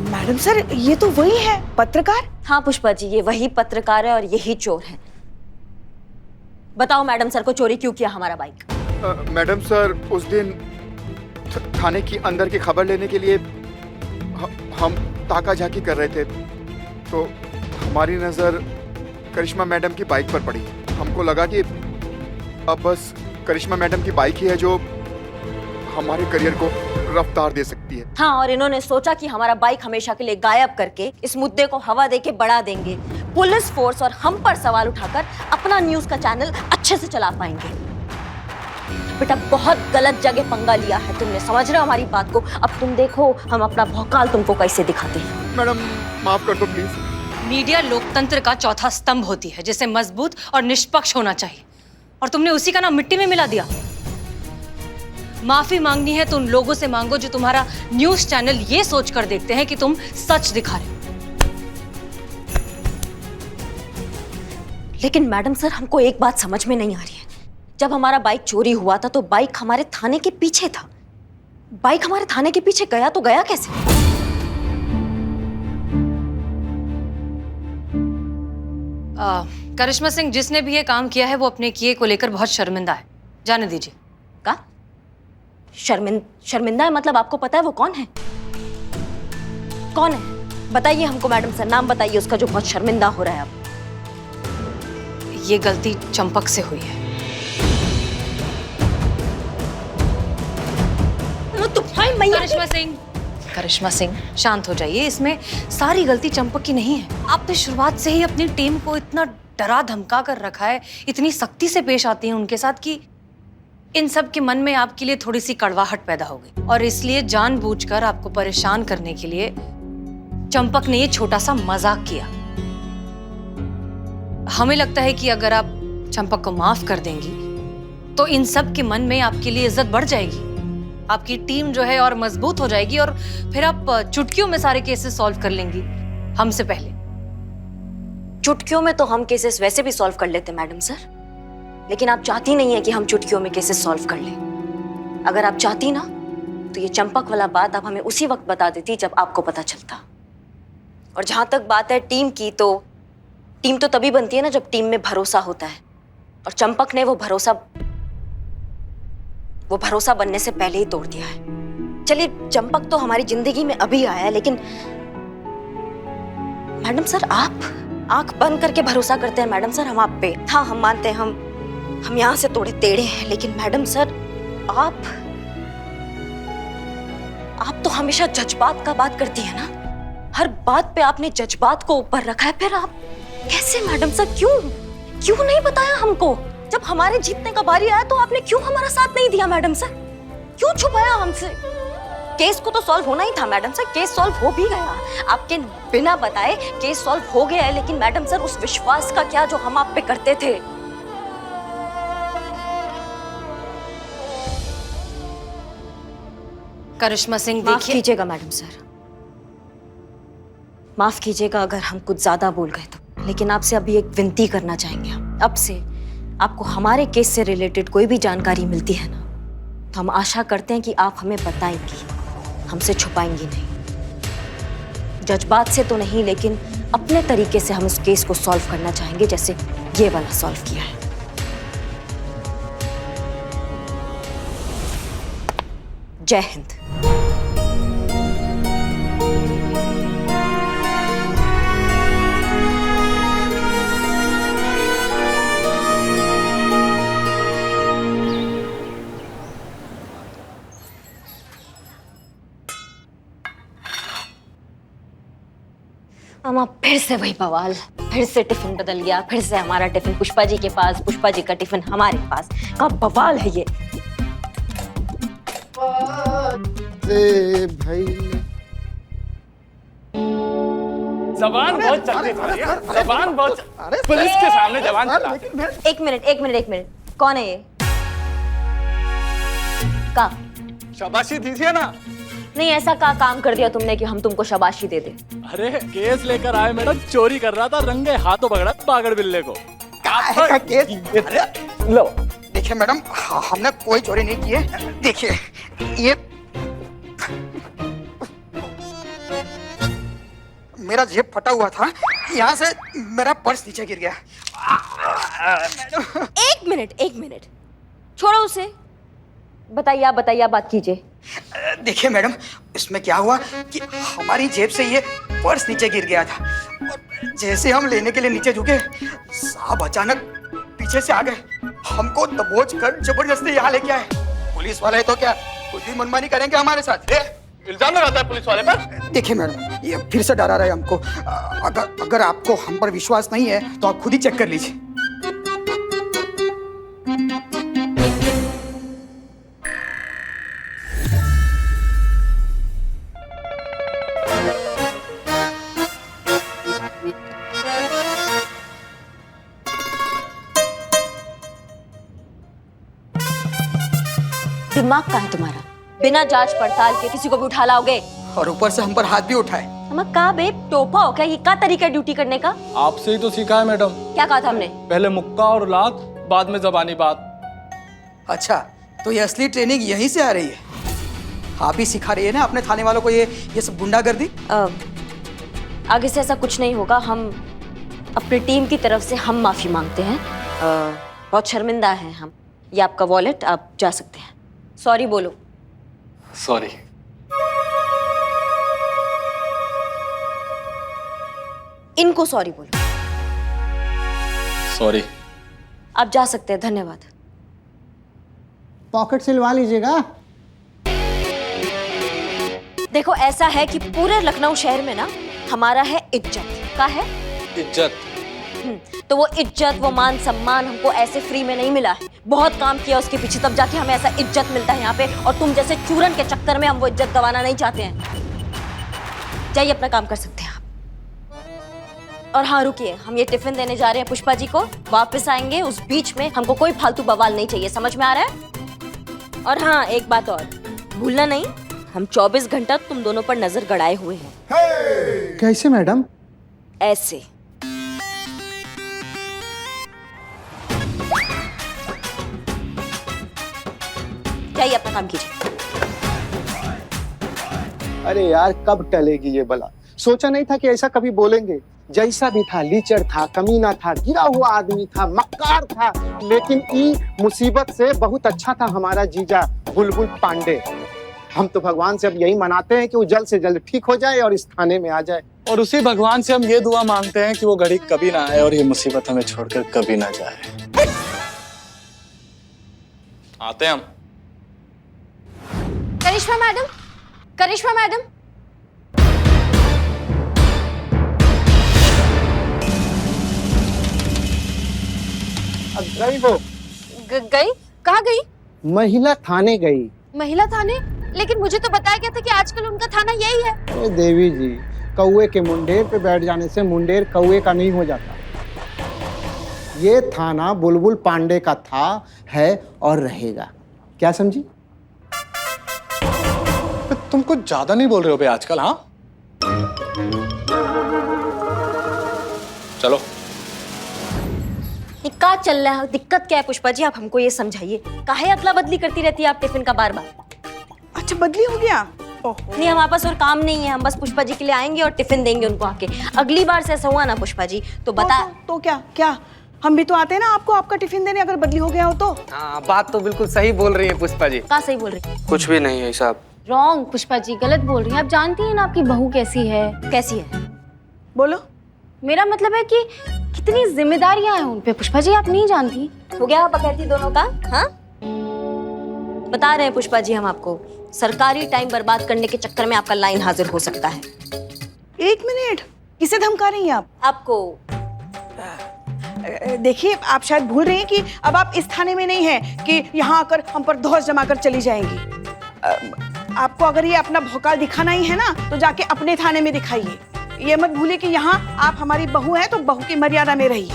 मैडम सर, ये तो वही है पत्रकार। हाँ पुष्पा जी, ये वही पत्रकार है और यही चोर है। बताओ मैडम सर को चोरी क्यों किया हमारा बाइक? मैडम सर, उस दिन थाने की अंदर की खबर लेने के लिए हम ताका झाकी कर रहे थे, तो हमारी नज़र करिश्मा मैडम की बाइक पर पड़ी। हमको लगा कि अब बस करिश्मा मैडम की बाइक ही है जो हमारे करियर को रफ्तार दे सकती है। होती है। हाँ, और इन्होंने सोचा कि हमारा बाइक हमेशा के लिए गायब करके इस मुद्दे को हवा देके बढ़ा देंगे। पुलिस फोर्स और हम पर सवाल उठाकर अपना न्यूज का चैनल अच्छे से चला पाएंगे। बेटा, बहुत गलत जगह पंगा लिया है तुमने, समझ रहे हो हमारी बात को? अब तुम देखो हम अपना भौकाल तुमको कैसे दिखाते हैं। मैडम माफ कर दो प्लीज। मीडिया लोकतंत्र का चौथा स्तंभ होती है, जिसे मजबूत और निष्पक्ष होना चाहिए, और तुमने उसी का नाम मिट्टी में मिला दिया। माफी मांगनी है तो उन लोगों से मांगो जो तुम्हारा न्यूज चैनल ये सोचकर देखते हैं कि तुम सच दिखा रहे हो। लेकिन मैडम सर, हमको एक बात समझ में नहीं आ रही है। जब हमारा बाइक चोरी हुआ था तो बाइक हमारे थाने के पीछे था। बाइक हमारे थाने के पीछे गया तो गया कैसे? करिश्मा सिंह, जिसने भी ये काम किया है वो अपने किए को लेकर बहुत शर्मिंदा है, जाने दीजिए। का शर्मिंदा है? मतलब आपको पता है वो कौन है? कौन है बताइए हमको मैडम सर, नाम बताइए उसका जो बहुत शर्मिंदा हो रहा है अब। ये गलती चंपक से हुई है। करिश्मा सिंह, शांत हो जाइए। इसमें सारी गलती चंपक की नहीं है। आपने शुरुआत से ही अपनी टीम को इतना डरा धमका कर रखा है, इतनी सख्ती से पेश आती हैं उनके साथ कि इन सब के मन में आपके लिए थोड़ी सी कड़वाहट पैदा हो गई, और इसलिए जानबूझकर आपको परेशान करने के लिए चंपक ने ये छोटा सा मजाक किया। हमें लगता है कि अगर आप चंपक को माफ कर देंगी तो इन सब के मन में आपके लिए इज्जत बढ़ जाएगी, आपकी टीम जो है और मजबूत हो जाएगी, और फिर आप चुटकियों में सारे केसेस सॉल्व कर लेंगी हमसे पहले। चुटकियों में तो हम केसेस वैसे भी सॉल्व कर लेते मैडम सर, लेकिन आप चाहती नहीं है कि हम चुटकियों में केसेस सॉल्व कर लें। अगर आप चाहती ना तो ये चंपक वाला बात आप हमें उसी वक्त बता देती जब आपको पता चलता। और जहां तक बात है टीम की, तो टीम तो तभी बनती है ना जब टीम में भरोसा होता है, और चंपक ने वो भरोसा बनने से पहले ही तोड़ दिया है। चलिए, चंपक तो हमारी जिंदगी में अभी आया है, लेकिन मैडम सर आप आंख बंद करके भरोसा करते हैं मैडम सर हम आप पे। हाँ, हम मानते हैं हम यहाँ से थोड़े टेढ़े हैं, लेकिन मैडम सर आप तो हमेशा जज्बात का बात करती है ना। हर बात पे आपने जज्बात को ऊपर रखा है। फिर आप कैसे मैडम सर, क्यों नहीं बताया हमको? जब हमारे जीतने का बारी आया तो आपने क्यों हमारा साथ नहीं दिया मैडम सर? क्यों छुपाया हमसे? केस को तो सॉल्व होना ही था मैडम सर, केस सॉल्व हो भी गया। आपके बिना बताए केस सॉल्व हो गया है, लेकिन मैडम सर उस विश्वास का क्या जो हम आप पे करते थे? करिश्मा सिंह, माफ देखिए। कीजिएगा मैडम सर, माफ कीजिएगा अगर हम कुछ ज्यादा बोल गए तो, लेकिन आपसे अभी एक विनती करना चाहेंगे हम। अब से आपको हमारे केस से रिलेटेड कोई भी जानकारी मिलती है ना, तो हम आशा करते हैं कि आप हमें बताएंगी, हमसे छुपाएंगी नहीं। जज्बात से तो नहीं, लेकिन अपने तरीके से हम इस केस को सॉल्व करना चाहेंगे, जैसे ये वाला सॉल्व किया है। जय हिंद। मामा, फिर से वही बवाल, फिर से टिफिन बदल गया, फिर से हमारा टिफिन पुष्पा जी के पास, पुष्पा जी का टिफिन हमारे पास। क्या बवाल है ये? भाई जबान बहुत चलती है, जबान बहुत पुलिस के सामने जबान चला। एक मिनट, कौन है ये? का शाबाशी दीजिए ना। नहीं, ऐसा का काम कर दिया तुमने कि हम तुमको शाबाशी दे दे? अरे केस लेकर आए मैडम, चोरी कर रहा था, रंगे हाथों पकड़ा पागड़ बिल्ले को। का केस? अरे लो देखिए मैडम, हमने कोई चोरी नहीं की है। देखिए ये मेरा जेब फटा हुआ था, यहाँ से मेरा पर्स नीचे गिर गया। एक मिनट, छोड़ो उसे, बताइए आप बात कीजिए। देखिए मैडम, इसमें क्या हुआ कि हमारी जेब से ये पर्स नीचे गिर गया था, और जैसे हम लेने के लिए नीचे झुके, साहब अचानक पीछे से आ गए, हमको दबोच कर जबरदस्ती यहाँ लेके आए। पुलिस वाले तो क्या कुछ भी मनमानी करेंगे हमारे साथ? इल्जाम लगाता है पुलिस वाले पर। देखिए मैडम, ये फिर से डरा रहे हैं हमको। अगर आपको हम पर विश्वास नहीं है तो आप खुद ही चेक कर लीजिए। दिमाग कहाँ है तुम्हारा? बिना जांच पड़ताल के किसी को भी उठा लाओगे? और ऊपर से हम पर हाथ भी उठाए। हम का बे टोपा हो क्या? ये क्या तरीका है ड्यूटी करने का? आपसे ही तो सीखा है मैडम। क्या कहा था हमने? पहले मुक्का और लात, बाद में जबानी बात। अच्छा, तो ये असली ट्रेनिंग यहीं से आ रही है? आप ही सिखा रही है ना अपने थाने वालों को ये सब गुंडागर्दी? आगे से ऐसा कुछ नहीं होगा। हम अपनी टीम की तरफ से हम माफी मांगते हैं। बहुत शर्मिंदा हैं हम। ये आपका वॉलेट, आप जा सकते हैं। सॉरी बोलो। सॉरी। इनको सॉरी बोलो। सॉरी। आप जा सकते हैं, धन्यवाद। पॉकेट सिलवा लीजिएगा। देखो ऐसा है कि पूरे लखनऊ शहर में ना हमारा है इज्जत। का है? इज्जत। तो वो इज्जत, वो मान सम्मान हमको ऐसे फ्री में नहीं मिला है। बहुत काम किया उसके पीछे, तब जाके हमें ऐसा इज्जत मिलता है यहाँ पे। और तुम जैसे चूरन के चक्कर में हम वो इज्जत गंवाना नहीं चाहते हैं। जाइए, अपना काम कर सकते हैं आप। और हाँ रुकिए, हम ये टिफिन देने जा रहे हैं पुष्पा जी को। वापस आएंगे, उस बीच में हमको कोई फालतू बवाल नहीं चाहिए। समझ में आ रहा है? और हाँ एक बात और, भूलना नहीं, हम 24 घंटा तुम दोनों पर नजर गड़ाए हुए हैं। कैसे मैडम? ऐसे। जाइए, अपना काम कीजिए। अरे यार, कब टलेगी ये बला? सोचा नहीं था कि ऐसा कभी बोलेंगे। जैसा भी था, लीचड़ था, कमीना था, गिरा हुआ आदमी था, मक्कार था, लेकिन ई मुसीबत से बहुत अच्छा था हमारा जीजा बुलबुल पांडे। हम तो भगवान से अब यही मनाते हैं कि वो जल्द से जल्द ठीक हो जाए और इस थाने में आ जाए। और उसी भगवान से हम ये दुआ मांगते हैं कि वो घड़ी कभी ना आए और ये मुसीबत हमें छोड़कर कभी ना जाए। आते हैं हम। करिश्मा मैडम, करिश्मा मैडम। अब गई वो? गई? कहाँ गई? महिला थाने गई। महिला थाने? लेकिन मुझे तो बताया गया था कि आजकल उनका थाना यही है। अरे देवी जी, कौवे के मुंडेर पे बैठ जाने से मुंडेर कौवे का नहीं हो जाता। ये थाना बुलबुल पांडे का था, है और रहेगा। क्या समझी? तुम कुछ ज्यादा नहीं बोल रहे हो बे आजकल? हाँ चलो। ये क्या चल रहा है? दिक्कत क्या है पुष्पा जी? आप हमको ये समझाइए। काहे अदला बदली करती रहती है आप टिफिन का बार बार? अच्छा, बदली हो गया? नहीं, हमारे पास और काम नहीं है। हम बस पुष्पा जी के लिए आएंगे और टिफिन देंगे उनको आके। अगली बार से ऐसा हुआ ना पुष्पा जी तो बता। तो क्या हम भी तो आते हैं ना आपको आपका टिफिन देने, अगर बदली हो गया हो तो। हाँ, बात तो बिल्कुल सही बोल रही है पुष्पा जी। क्या सही बोल रही? कुछ भी नहीं है साहब। रॉन्ग पुष्पा जी, गलत बोल रही हैं। आप जानती हैं ना आपकी बहू कैसी है। कैसी है? बोलो। मेरा मतलब है कि कितनी जिम्मेदारियां हैं उन पे पुष्पा जी, आप नहीं जानती। हो गया बकैती दोनों का? हाँ, बता रहे हैं पुष्पा जी हम आपको, सरकारी टाइम बर्बाद करने के चक्कर में आपका लाइन हाजिर हो सकता है। 1 मिनट, किसे धमका रही हैं आप? आपको। देखिए, आप शायद भूल रही हैं कि अब आप इस थाने में नहीं हैं कि यहाँ आकर हम पर धौंस जमाकर चली जाएंगी। आपको अगर ये अपना भौकाल दिखाना ही है ना तो जाके अपने थाने में दिखाइए। ये मत भूलिए कि यहाँ आप हमारी बहू हैं तो बहू की मर्यादा में रहिए।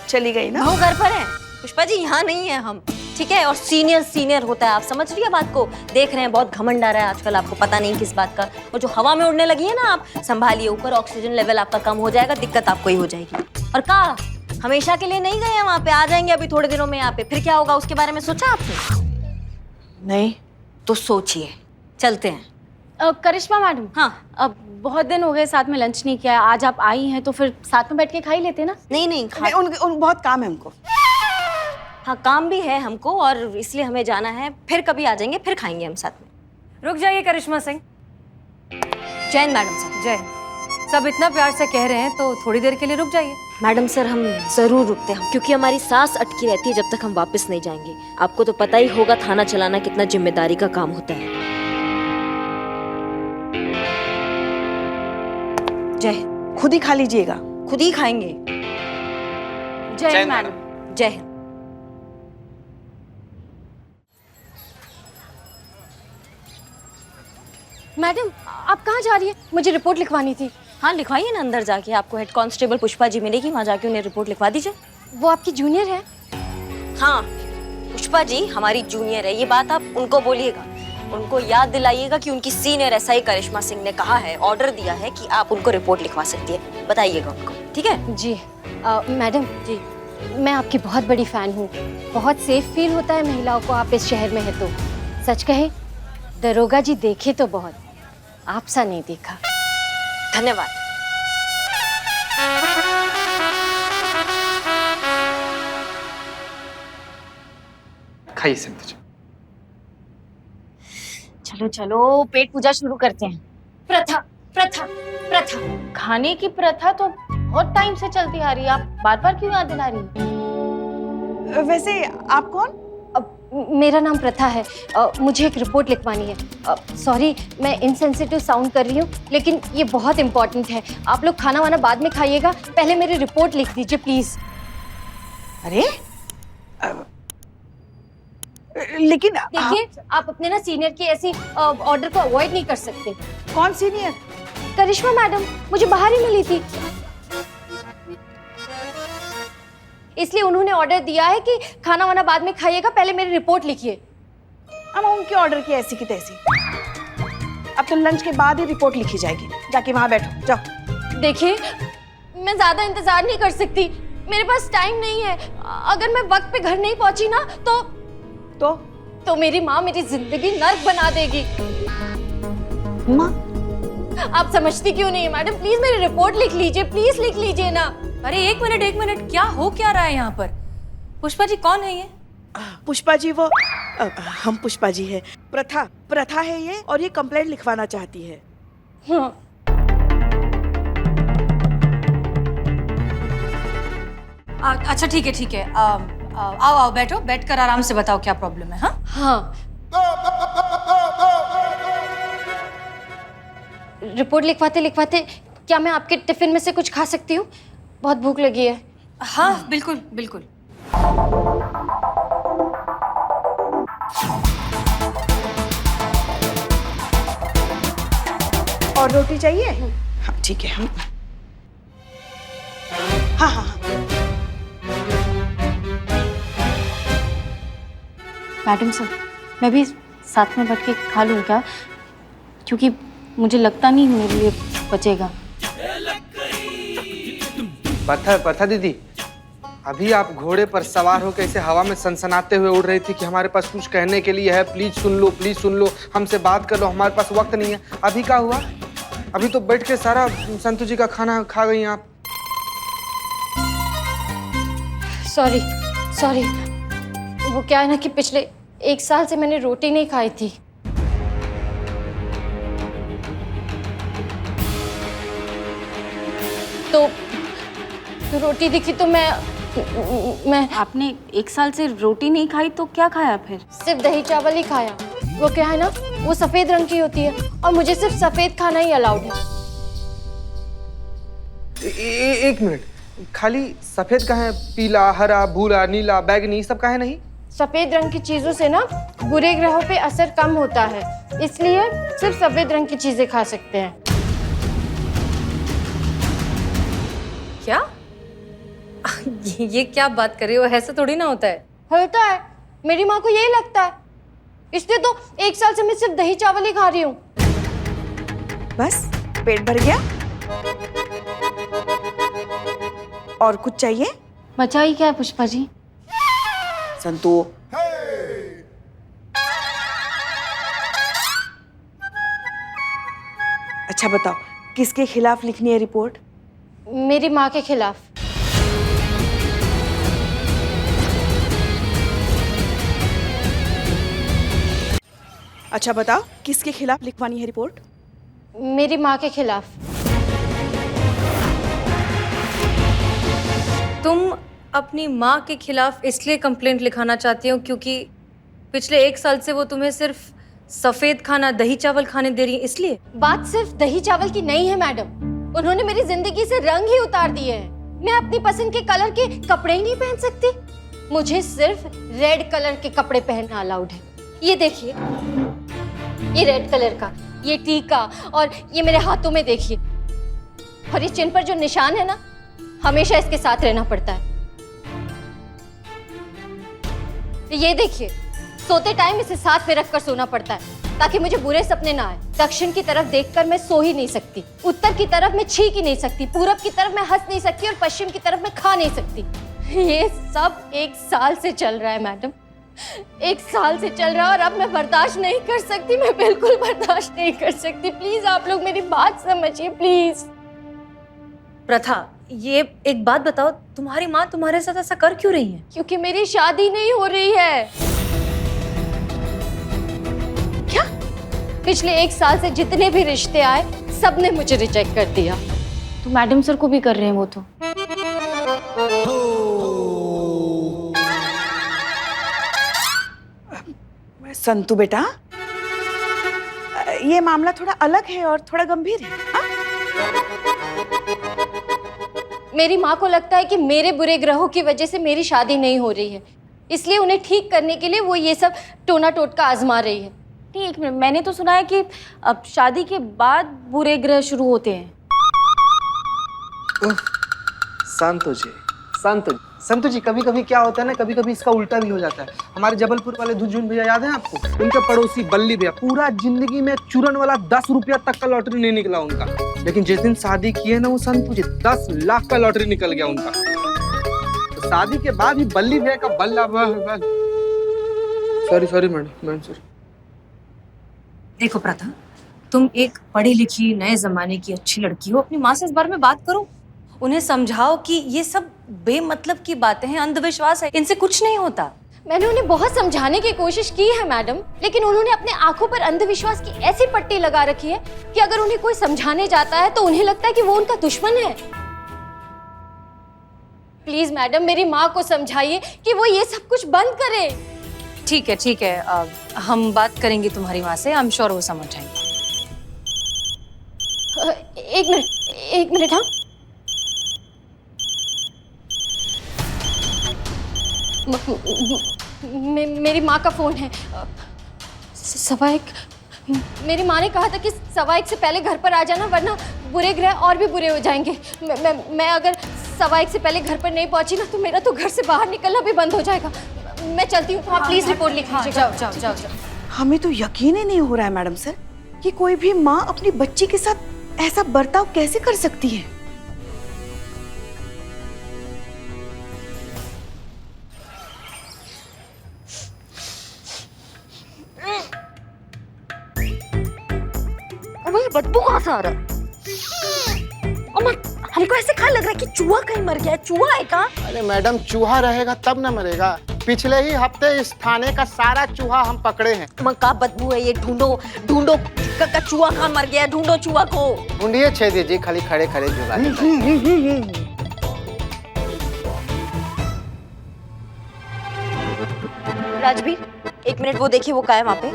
चली गई ना? बहू घर पर है पुष्पा जी, यहाँ नहीं है हम, ठीक है? और सीनियर होता है, आप समझ रही है बात को? देख रहे हैं बहुत घमंड आ रहा है आजकल, आपको पता नहीं किस बात का। और जो हवा में उड़ने लगी है ना, आप संभालिए, ऊपर ऑक्सीजन लेवल आपका कम हो जाएगा, दिक्कत आपको ही हो जाएगी। और कहा हमेशा के लिए नहीं गए हैं वहाँ पे, आ जाएंगे अभी थोड़े दिनों में यहाँ पे, फिर क्या होगा उसके बारे में सोचा आपने? नहीं। तो सोचिए, चलते हैं। करिश्मा मैडम, हाँ, अब बहुत दिन हो गए साथ में लंच नहीं किया है। आज आप आई हैं तो फिर साथ में बैठ के खा ही लेते ना। नहीं उन बहुत काम है हमको। हाँ, काम भी है हमको और इसलिए हमें जाना है। फिर कभी आ जाएंगे, फिर खाएंगे हम साथ में। रुक जाइए करिश्मा सिंह। Jain madam sir. जय, सब इतना प्यार से कह रहे हैं तो थोड़ी देर के लिए रुक जाइए। मैडम सर, हम जरूर रुकते हैं, क्योंकि हमारी सांस अटकी रहती है जब तक हम वापस नहीं जाएंगे। आपको तो पता ही होगा थाना चलाना कितना जिम्मेदारी का काम होता है। जय हिंद। खुद ही खा लीजिएगा। खुद ही खाएंगे। जय हिंद मैडम। जय हिंद। मैडम आप कहाँ जा रही है? मुझे रिपोर्ट लिखवानी थी। हाँ लिखवाइए ना, अंदर जाके आपको हेड कांस्टेबल पुष्पा जी मिलेगी, वहाँ जाके उन्हें रिपोर्ट लिखवा दीजिए। वो आपकी जूनियर है? हाँ पुष्पा जी हमारी जूनियर है, ये बात आप उनको बोलिएगा। उनको याद दिलाइएगा कि उनकी सीनियर एसआई करिश्मा सिंह ने कहा है, ऑर्डर दिया है कि आप उनको रिपोर्ट लिखवा सकती है। बताइएगा उनको, ठीक है? जी मैडम जी, मैं आपकी बहुत बड़ी फैन हूँ। बहुत सेफ फील होता है महिलाओं को आप इस शहर में है तो। सच कहे दरोगा जी देखे तो बहुत, आप सा नहीं देखा। धन्यवाद। खाइए सिंधु जी। चलो चलो पेट पूजा शुरू करते हैं। प्रथा प्रथा प्रथा, खाने की प्रथा तो बहुत टाइम से चलती आ रही है, आप बार बार क्यों याद दिला रही हैं? वैसे आप कौन? मेरा नाम प्रथा है। मुझे एक रिपोर्ट लिखवानी है। सॉरी मैं इनसेंसिटिव साउंड कर रही हूँ, लेकिन ये बहुत इंपॉर्टेंट है। आप लोग खाना वाना बाद में खाइएगा, पहले मेरी रिपोर्ट लिख दीजिए प्लीज। अरे लेकिन देखिए आप अपने ना सीनियर की ऐसी ऑर्डर को अवॉइड नहीं कर सकते। कौन सीनियर? करिश्मा मैडम मुझे बाहर ही मिली थी, इसलिए उन्होंने ऑर्डर दिया है कि खाना वाना बाद में खाइएगा, पहले मेरी रिपोर्ट लिखिए। हम उनके ऑर्डर की ऐसी की तैसी। अब तो लंच के बाद ही रिपोर्ट लिखी जाएगी। जाके वहां बैठो, जाओ। देखिए मैं ज्यादा इंतजार नहीं कर सकती, मेरे पास टाइम नहीं है। अगर मैं वक्त पे घर नहीं पहुंची ना तो मेरी माँ मेरी जिंदगी नर्क बना देगी। माँ? आप समझती क्यों नहीं है मैडम? प्लीज मेरी रिपोर्ट लिख लीजिए, प्लीज लिख लीजिए ना। अरे एक मिनट, क्या हो क्या रहा है यहाँ पर? पुष्पा जी कौन है ये? पुष्पा जी वो हम पुष्पा जी है। प्रथा है ये, और ये कंप्लेंट लिखवाना चाहती है। हाँ। अच्छा ठीक है। आओ बैठो, बैठकर आराम से बताओ क्या प्रॉब्लम है। हाँ रिपोर्ट लिखवाते लिखवाते क्या मैं आपके टिफिन में से कुछ खा सकती हूँ? बहुत भूख लगी है। हाँ बिल्कुल। और रोटी चाहिए? हाँ ठीक है। हाँ। मैडम सर मैं भी साथ में बैठ के खा लूँ क्या? क्योंकि मुझे लगता नहीं मेरे लिए बचेगा। प्रथा दीदी, अभी आप घोड़े पर सवार होकर ऐसे हवा में सनसनाते हुए उड़ रही थी कि हमारे पास कुछ कहने के लिए है, प्लीज सुन लो, हमसे बात कर लो, हमारे पास वक्त नहीं है। अभी क्या हुआ? अभी तो बैठ के सारा संतु जी का खाना खा गई आप। सॉरी वो क्या है ना कि पिछले 1 साल से मैंने रोटी नहीं खाई थी। तो रोटी दिखी तो मैं आपने 1 साल से रोटी नहीं खाई तो क्या खाया फिर? सिर्फ दही चावल ही खाया। वो क्या है ना, वो सफेद रंग की होती है और मुझे सिर्फ सफेद खाना ही अलाउड है। एक मिनट, खाली सफेद का है? पीला, हरा, भूरा, नीला, बैगनी सब का है नहीं? सफेद रंग की चीजों से ना बुरे ग्रहों पे असर कम होता है, इसलिए सिर्फ सफेद रंग की चीजें खा सकते हैं। क्या? ये क्या बात कर रही हो? ऐसा थोड़ी ना होता है। होता है, मेरी माँ को यही लगता है, इसलिए तो 1 साल से मैं सिर्फ दही चावल ही खा रही हूँ। बस पेट भर गया? और कुछ चाहिए? बचा ही क्या है पुष्पा जी? संतु अच्छा बताओ, किसके खिलाफ लिखनी है रिपोर्ट? मेरी माँ के खिलाफ। अच्छा बताओ, किसके खिलाफ लिखवानी है रिपोर्ट? मेरी माँ के खिलाफ। तुम अपनी माँ के खिलाफ इसलिए कंप्लेंट लिखाना चाहती हो क्योंकि पिछले 1 साल से वो तुम्हें सिर्फ सफेद खाना, दही चावल खाने दे रही है, इसलिए? बात सिर्फ दही चावल की नहीं है मैडम, उन्होंने मेरी जिंदगी से रंग ही उतार दिए हैं। मैं अपनी पसंद के कलर के कपड़े ही नहीं पहन सकती। मुझे सिर्फ रेड कलर के कपड़े पहनना अलाउड है। ये देखिए, ये रेड कलर का ये टीका और ये मेरे हाथों में देखिए, और ये चिन्ह पर जो निशान है ना, हमेशा इसके साथ रहना पड़ता है। ये देखिए, सोते टाइम इसे साथ में रखकर सोना पड़ता है ताकि मुझे बुरे सपने ना आए। दक्षिण की तरफ देखकर मैं सो ही नहीं सकती, उत्तर की तरफ मैं छींक ही नहीं सकती, पूरब की तरफ मैं हंस नहीं सकती और पश्चिम की तरफ मैं खा नहीं सकती। ये सब 1 साल से चल रहा है मैडम, 1 साल से चल रहा है और अब मैं बर्दाश्त नहीं कर सकती। मैं बिल्कुल बर्दाश्त नहीं कर सकती। प्लीज आप लोग मेरी बात समझिए प्लीज। प्रथा, ये एक बात बताओ, तुम्हारी माँ तुम्हारे साथ ऐसा कर क्यों रही है? क्योंकि मेरी शादी नहीं हो रही है। क्या? पिछले 1 साल से जितने भी रिश्ते आए सबने मुझे रिजेक्ट कर दिया। तो मैडम सर को भी कर रहे हैं वो तो। संतु बेटा, ये मामला थोड़ा अलग है और थोड़ा गंभीर है। हाँ? मेरी माँ को लगता है कि मेरे बुरे ग्रहों की वजह से मेरी शादी नहीं हो रही है, इसलिए उन्हें ठीक करने के लिए वो ये सब टोना टोटका आजमा रही है। नहीं, एक मिनट, मैंने तो सुना है कि अब शादी के बाद बुरे ग्रह शुरू होते हैं। संतु जी, कभी कभी क्या होता है ना, कभी कभी इसका उल्टा भी हो जाता है। हमारे जबलपुर वाले दुर्जन भैया याद है आपको? उनके पड़ोसी बल्ली भैया, पूरा जिंदगी में चूरन वाला 10 रुपया तक का लॉटरी नहीं निकला उनका, लेकिन जिस दिन शादी किए ना वो संतु जी, 10 लाख का लॉटरी निकल गया उनका। तो शादी के बाद भी बल्ली भैया का बल्ला सॉरी मैडम सॉरी। देखो प्रथा, तुम एक पढ़ी लिखी नए जमाने की अच्छी लड़की हो, अपनी माँ से इस बारे में बात करो, उन्हें समझाओ कि ये सब बेमतलब की बातें हैं, अंधविश्वास है, इनसे कुछ नहीं होता। मैंने उन्हें बहुत समझाने की कोशिश की है मैडम, लेकिन उन्होंने अपने आंखों पर अंधविश्वास की ऐसी पट्टी लगा रखी है कि अगर उन्हें कोई समझाने जाता है तो उन्हें लगता है कि वो उनका दुश्मन है। प्लीज मैडम, मेरी माँ को समझाइए कि वो ये सब कुछ बंद करे। ठीक है, हम बात करेंगे तुम्हारी माँ से, आई एम श्योर वो समझ जाएंगे। एक मिनट हाँ। मेरी माँ का फोन है। 1:15। मेरी माँ ने कहा था कि 1:15 से पहले घर पर आ जाना, वरना बुरे ग्रह और भी बुरे हो जाएंगे। मैं अगर 1:15 से पहले घर पर नहीं पहुंची ना तो मेरा तो घर से बाहर निकलना भी बंद हो जाएगा। मैं चलती हूँ, आप प्लीज रिपोर्ट लिख लीजिए। जाओ। हमें तो यकीन ही नहीं हो रहा है मैडम सर कि कोई भी माँ अपनी बच्ची के साथ ऐसा बर्ताव कैसे कर सकती है। बदबू कहाँ से आ रहा है? हमको ऐसे कहाँ लग रहा है कि चूहा कहीं मर गया है। चूहा है क्या? अरे मैडम, चूहा रहेगा तब ना मरेगा। पिछले ही हफ्ते इस थाने का सारा चूहा हम पकड़े हैं। का बदबू है ये? ढूंढो चूहा कहाँ मर गया है, ढूंढो चूहा को। ढूंढिए छेदी जी, खाली खड़े जुगा। राजवीर, 1 मिनट वो देखिए, वो क्या है वहाँ पे।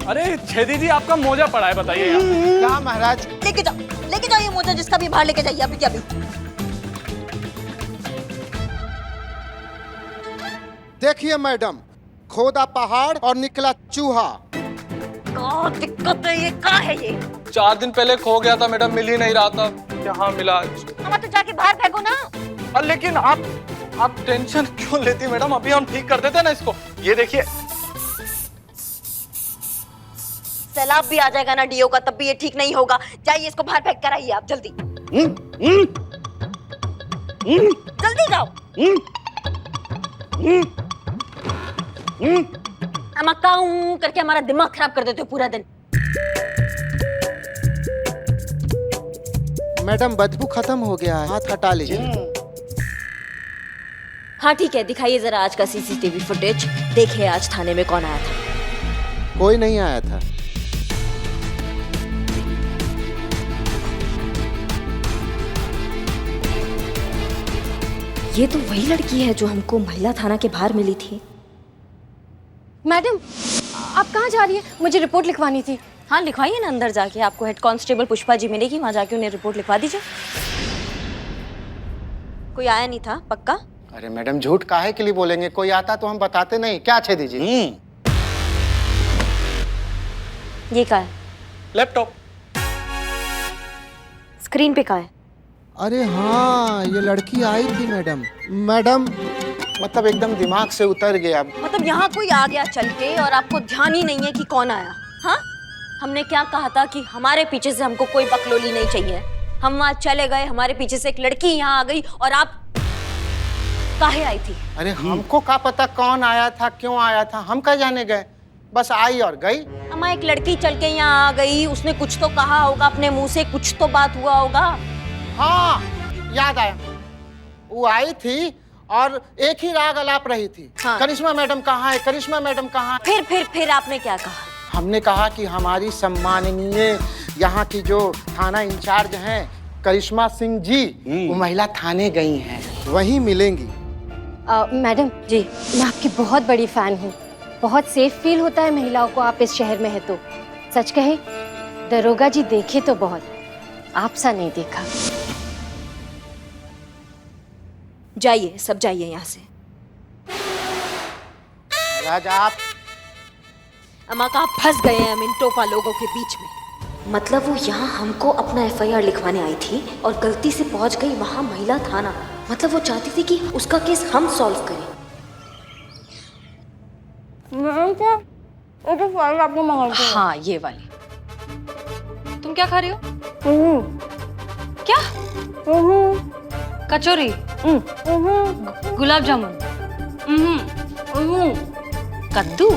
अरे छेदी जी, आपका मोजा पड़ा है, बताइए। क्या महाराज? लेके जाओ ये मोजा, जिसका भी बाहर लेके जाइए अभी क्या भी। देखिए मैडम, खोदा पहाड़ और निकला चूहा। क्या दिक्कत है ये? क्या है ये? 4 दिन पहले खो गया था मैडम, मिल ही नहीं रहा था, यहाँ मिला। हम तो जाके बाहर फेंको ना। लेकिन आप टेंशन क्यों लेती मैडम? अभी हम ठीक कर देते ना इसको। ये देखिए, सैलाब भी आ जाएगा ना डीओ का, तब भी ये ठीक नहीं होगा। जाइए इसको बाहर फेंक कर आइए आप, जल्दी। जल्दी जाओ। अमकाऊं करके हमारा दिमाग खराब कर देते हो पूरा दिन। मैडम, बदबू खत्म हो गया है, हाथ हटा लीजिए। हाँ ठीक है, दिखाइए जरा आज का सीसीटीवी फुटेज। देखिए आज थाने में कौन आया था। कोई नहीं आया था। ये तो वही लड़की है जो हमको महिला थाना के बाहर मिली थी। मैडम आप कहाँ जा रही है? मुझे रिपोर्ट लिखवानी थी। हाँ लिखवाइए ना, अंदर जाके आपको हेड कांस्टेबल पुष्पा जी मिलेगी, वहां जाके उन्हें रिपोर्ट लिखवा दीजिए। कोई आया नहीं था पक्का? अरे मैडम झूठ काहे के लिए बोलेंगे, कोई आता तो हम बताते नहीं। क्या छे दीजिए। ये क्या है? लैपटॉप। स्क्रीन पे क्या है? अरे हाँ, ये लड़की आई थी मैडम। मैडम मतलब एकदम दिमाग से उतर गया। मतलब यहाँ कोई आ गया चल के और आपको ध्यान ही नहीं है कि कौन आया? हाँ, हमने क्या कहा था कि हमारे पीछे से हमको कोई बकलोली नहीं चाहिए। हम वहाँ चले गए, हमारे पीछे से एक लड़की यहाँ आ गई और आप काहे आई थी? अरे हमको क्या पता कौन आया था, क्यों आया था, हम क्या जाने गए, बस आई और गई। हमारी एक लड़की चल के यहाँ आ गई, उसने कुछ तो कहा होगा अपने मुंह से, कुछ तो बात हुआ होगा। हाँ याद आया, वो आई थी और एक ही राग अलाप रही थी। हाँ। करिश्मा मैडम कहाँ है, करिश्मा मैडम कहाँ है? फिर आपने क्या कहा? हमने कहा कि हमारी सम्माननीय यहाँ की जो थाना इंचार्ज हैं करिश्मा सिंह जी, वो महिला थाने गई हैं, वहीं मिलेंगी। मैडम जी, मैं आपकी बहुत बड़ी फैन हूँ। बहुत सेफ फील होता है महिलाओं को आप इस शहर में है तो। सच कहे दरोगा जी देखे तो बहुत, आप सा नहीं देखा। जाइए, सब जाइए यहाँ से। राजा आप अम्मा का आप फंस गए हैं हम इन टोपा लोगों के बीच में। मतलब वो यहाँ हमको अपना FIR लिखवाने आई थी और गलती से पहुँच गई वहाँ महिला थाना। मतलब वो चाहती थी कि उसका केस हम सॉल्व करें। आपको मंगा। हाँ ये वाली। तुम क्या खा रही हो? क्या? कचौरी, गुलाब जामुन, कद्दू,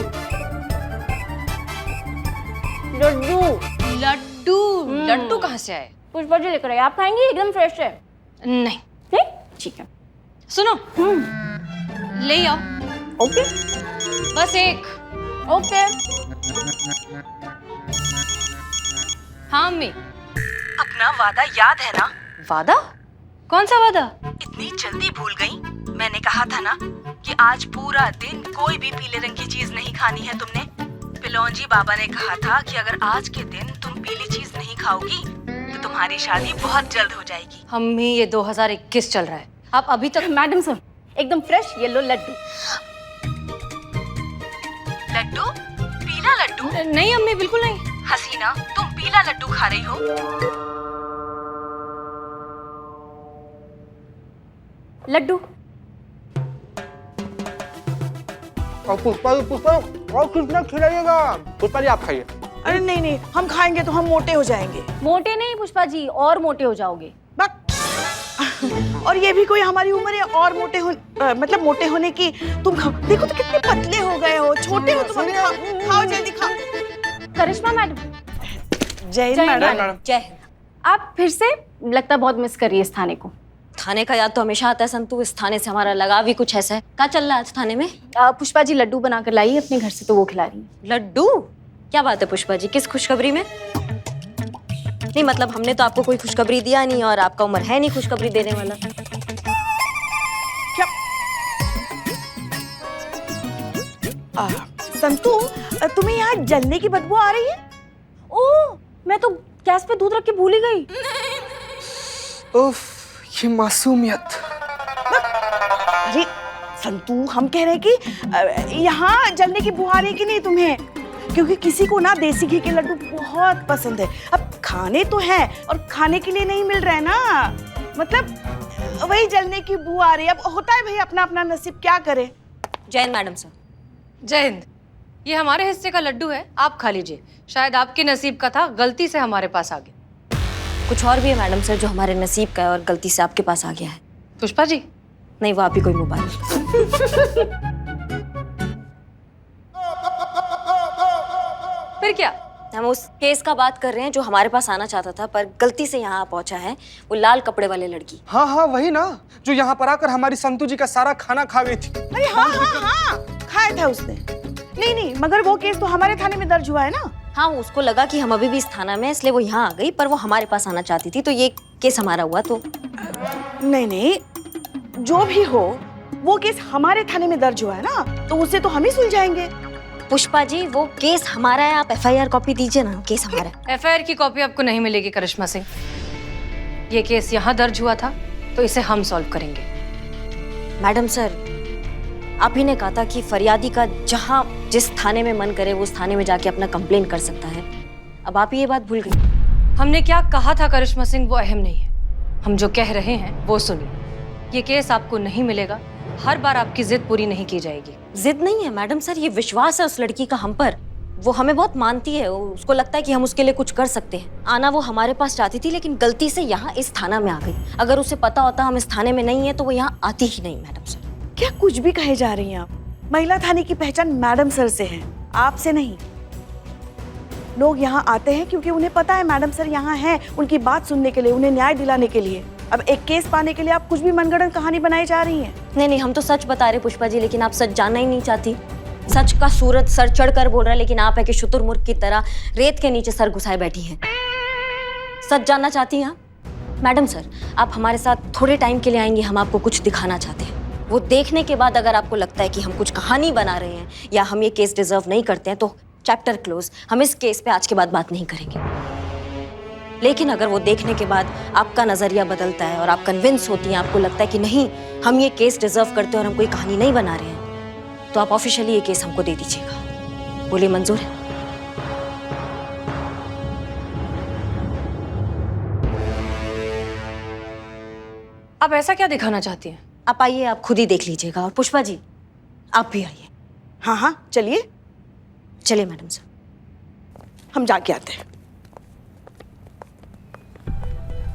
लड्डू। लड्डू। लड्डू कहाँ से आए? पुष्पा जी लेकर आए, आप खाएंगे? एकदम फ्रेश है। नहीं। ठीक है। सुनो, ले आओ। ओके। बस एक। ओके। हाँ अम्मी। अपना वादा याद है ना? वादा? कौन सा वादा? इतनी जल्दी भूल गई? मैंने कहा था ना कि आज पूरा दिन कोई भी पीले रंग की चीज नहीं खानी है तुमने। पिलौंजी बाबा ने कहा था कि अगर आज के दिन तुम पीली चीज नहीं खाओगी तो तुम्हारी शादी बहुत जल्द हो जाएगी। अम्मी ये 2021 चल रहा है, आप अभी तक। मैडम सर एकदम फ्रेश येलो लड्डू। लड्डू? पीला लड्डू? नहीं अम्मी बिल्कुल नहीं। हसीना, तुम पीला लड्डू खा रही हो। लड्डू। और पुष्पा और कितना खिलाइएगा? पुष्पा जी आप खाइए। अरे नहीं नहीं, हम खाएंगे तो हम मोटे हो जाएंगे। मोटे नहीं पुष्पा जी, और मोटे हो जाओगे। और ये भी कोई हमारी उम्र है और मोटे हो मतलब मोटे होने की। तुम खाओ, देखो तो कितने पतले हो गए हो, छोटे हो तुम। अभी खाओ जल्दी खाओ। करिश्मा मैडम। जय हिंद मैडम। जय हिंद। आप फिर से लगता बहुत मिस कर रही है इस थाने को। थाने का याद तो हमेशा आता है संतू, इस थाने से हमारा लगाव भी कुछ ऐसा है। क्या चल रहा है आज थाने में? पुष्पा जी लड्डू बनाकर लाई अपने घर से तो वो खिला रही है। लड्डू? क्या बात है पुष्पा जी, किस खुशखबरी में? नहीं मतलब हमने तो आपको कोई खुशखबरी दिया नहीं और आपका उम्र है नहीं खुशखबरी देने वाला। क्या? संतू, तुम्हें यहाँ जलने की बदबू आ रही है? ओह, मैं तो गैस पे दूध रख के भूल ही गई। उफ, ये मासूमियत। अरे संतू, हम कह रहे हैं कि यहाँ जलने की बू आ रही है कि नहीं तुम्हें? क्योंकि किसी को ना देसी घी के लड्डू बहुत पसंद है। अब खाने तो हैं और खाने के लिए नहीं मिल रहा है ना, मतलब वही जलने की बू आ रही है। अब होता है भाई अपना अपना नसीब, क्या करे। जय हिंद मैडम सर। जय हिंद। ये हमारे हिस्से का लड्डू है, आप खा लीजिए। शायद आपके नसीब का था, गलती से हमारे पास आ गया। कुछ और भी है मैडम सर जो हमारे नसीब का है और गलती से आपके पास आ गया है। पुष्पा जी? नहीं, वो आप ही कोई मोबाइल। फिर क्या? हम उस केस का बात कर रहे हैं जो हमारे पास आना चाहता था पर गलती से यहाँ पहुंचा है। वो लाल कपड़े वाले लड़की। हाँ हाँ वही ना, जो यहाँ पर आकर हमारी संतू जी का सारा खाना खा गई थी। अरे हाँ हाँ हाँ, खाया था उसने। नहीं नहीं, मगर वो केस तो हमारे थाने में दर्ज हुआ है ना। हाँ, उसको लगा कि हम अभी भी इस थाना में, इसलिए वो यहाँ आ गई, पर वो हमारे पास आना चाहती थी तो ये केस हमारा हुआ। तो नहीं नहीं, जो भी हो, वो केस हमारे थाने में दर्ज हुआ है ना, तो उसे तो हम ही सुलझाएंगे। पुष्पा जी, वो केस हमारा है, आप FIR कॉपी दीजिए ना, केस हमारा है। FIR की कॉपी आपको नहीं मिलेगी करिश्मा सिंह। ये केस यहाँ दर्ज हुआ था तो इसे हम सॉल्व करेंगे। मैडम सर, आप ही ने कहा था कि फरियादी का जहाँ जिस थाने में मन करे वो उस थाने में जाके अपना कंप्लेन कर सकता है। अब आप ही ये बात भूल गई। हमने क्या कहा था करिश्मा सिंह, वो अहम नहीं है। हम जो कह रहे हैं वो सुनिए। ये केस आपको नहीं मिलेगा। हर बार आपकी जिद पूरी नहीं की जाएगी। जिद नहीं है मैडम सर, ये विश्वास है उस लड़की का हम पर। वो हमें बहुत मानती है, उसको लगता है कि हम उसके लिए कुछ कर सकते हैं। आना वो हमारे पास चाहती थी, लेकिन गलती से यहाँ इस थाना में आ गई। अगर उसे पता होता हम इस थाने में नहीं है तो वो यहाँ आती ही नहीं। मैडम सर, क्या कुछ भी कहे जा रही हैं आप? महिला थाने की पहचान मैडम सर से है, आपसे नहीं। लोग यहाँ आते हैं क्योंकि उन्हें पता है मैडम सर यहाँ हैं, उनकी बात सुनने के लिए, उन्हें न्याय दिलाने के लिए। अब एक केस पाने के लिए आप कुछ भी मनगढ़ंत कहानी बनाई जा रही हैं। नहीं, हम तो सच बता रहे पुष्पा जी, लेकिन आप सच जानना ही नहीं चाहती। सच का सूरज सर चढ़कर बोल रहा है, लेकिन आप है कि शुतुरमुर्ग की तरह रेत के नीचे सर घुसाए बैठी हैं। सच जानना चाहती हैं आप? मैडम सर, आप हमारे साथ थोड़े टाइम के लिए आएंगे, हम आपको कुछ दिखाना चाहते हैं। वो देखने के बाद अगर आपको लगता है कि हम कुछ कहानी बना रहे हैं या हम ये केस डिजर्व नहीं करते हैं, तो चैप्टर क्लोज। हम इस केस पे आज के बाद बात नहीं करेंगे। लेकिन अगर वो देखने के बाद आपका नजरिया बदलता है और आप कन्विंस होती हैं, आपको लगता है कि नहीं हम ये केस डिजर्व करते हैं और हम कोई कहानी नहीं बना रहे हैं, तो आप ऑफिशियली ये केस हमको दे दीजिएगा। बोलिए, मंजूर है? आप ऐसा क्या दिखाना चाहती हैं? आप आइए, आप खुद ही देख लीजिएगा। और पुष्पा जी, आप भी आइए। हाँ, चलिए। चलिए मैडम सर, हम जाके आते हैं।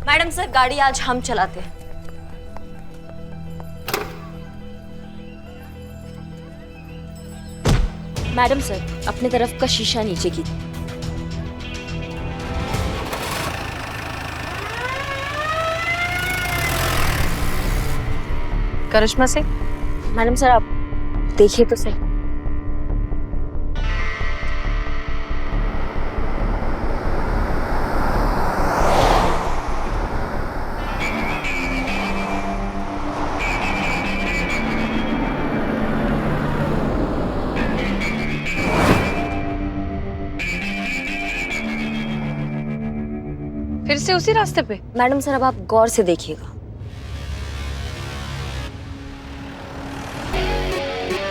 मैडम सर, गाड़ी आज हम चलाते हैं। मैडम सर, अपने तरफ का शीशा नीचे की। करिश्मा सिंह, मैडम सर, आप देखिए तो सही। फिर से उसी रास्ते पे? मैडम सर, अब आप गौर से देखिएगा।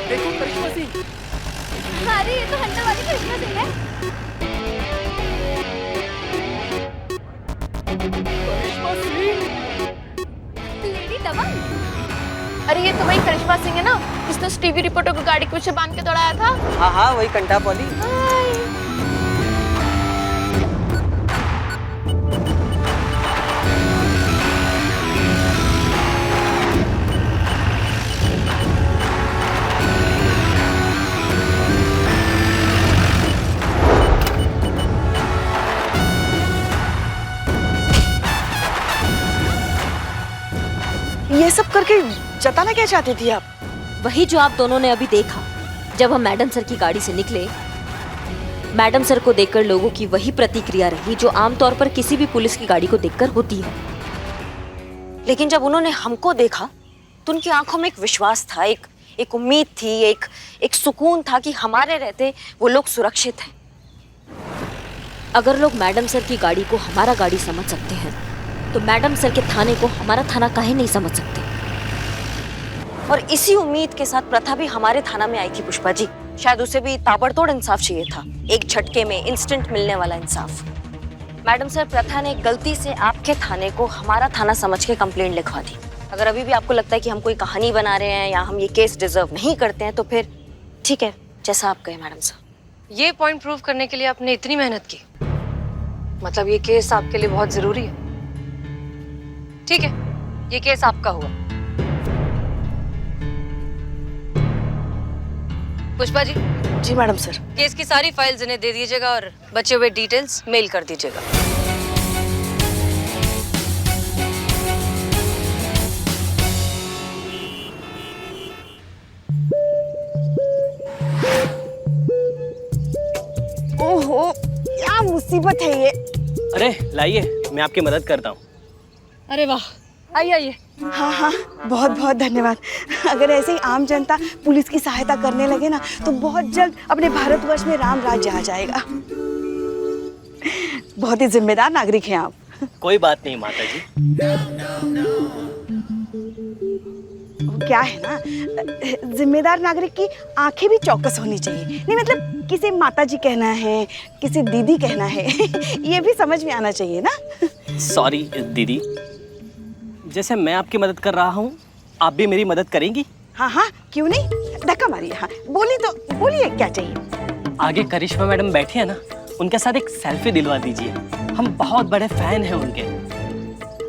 देखो करिश्मा सिंह। अरे ये तो हंटर वाली करिश्मा सिंह है। करिश्मा सिंह, लेडी दबंग। अरे ये तो वही करिश्मा सिंह है ना, जिसने उस टीवी रिपोर्टर को गाड़ी के पीछे बांध के दौड़ाया था। हाँ, वही कंटा पॉली। ये सब करके जताना क्या चाहती थी आप? वही जो आप दोनों ने अभी देखा। जब हम मैडम सर की गाड़ी से निकले, मैडम सर को देखकर लोगों की वही प्रतिक्रिया रही जो आमतौर पर किसी भी पुलिस की गाड़ी को देखकर होती है। लेकिन जब उन्होंने हमको देखा तो उनकी आंखों में एक विश्वास था, एक उम्मीद थी, एक सुकून था कि हमारे रहते वो लोग सुरक्षित हैं। अगर लोग मैडम सर की गाड़ी को हमारा गाड़ी समझ सकते हैं, तो मैडम सर के थाने को हमारा थाना काहे नहीं समझ सकते। और इसी उम्मीद के साथ प्रथा भी हमारे थाना में आई थी पुष्पा जी। शायद उसे भी ताबड़तोड़ इंसाफ चाहिए था, एक झटके में इंस्टेंट मिलने वाला इंसाफ। मैडम सर, प्रथा ने गलती से आपके थाने को हमारा थाना समझ के कंप्लेंट लिखवा दी। अगर अभी भी आपको लगता है कि हम कोई कहानी बना रहे हैं या हम ये केस डिजर्व नहीं करते हैं, तो फिर ठीक है, जैसा आप कहें मैडम सर। ये पॉइंट प्रूव करने के लिए आपने इतनी मेहनत की, मतलब ये केस आपके लिए बहुत जरूरी है। ठीक है, ये केस आपका हुआ। पुष्पा जी। जी मैडम सर। केस की सारी फाइल्स इन्हें दे दीजिएगा और बचे हुए डिटेल्स मेल कर दीजिएगा। ओहो, क्या मुसीबत है ये। अरे लाइए, मैं आपकी मदद करता हूँ। अरे वाह, आइए आइए, हाँ हाँ, बहुत बहुत धन्यवाद। अगर ऐसे ही आम जनता पुलिस की सहायता करने लगे ना तो बहुत जल्द अपने भारतवर्ष में राम राज्य आ जाएगा। बहुत ही जिम्मेदार नागरिक हैं आप। कोई बात नहीं माता जी। वो क्या है ना, जिम्मेदार नागरिक की आंखें भी चौकस होनी चाहिए। नहीं मतलब किसी माता जी कहना है, किसी दीदी कहना है, ये भी समझ में आना चाहिए ना। सॉरी दीदी, जैसे मैं आपकी मदद कर रहा हूँ, आप भी मेरी मदद करेंगी? हाँ हाँ, क्यों नहीं, धक्का मारिए। हाँ बोलिए तो बोलिए, क्या चाहिए? आगे करिश्मा मैडम बैठी है ना, उनके साथ एक सेल्फी दिलवा दीजिए। हम बहुत बड़े फैन हैं उनके।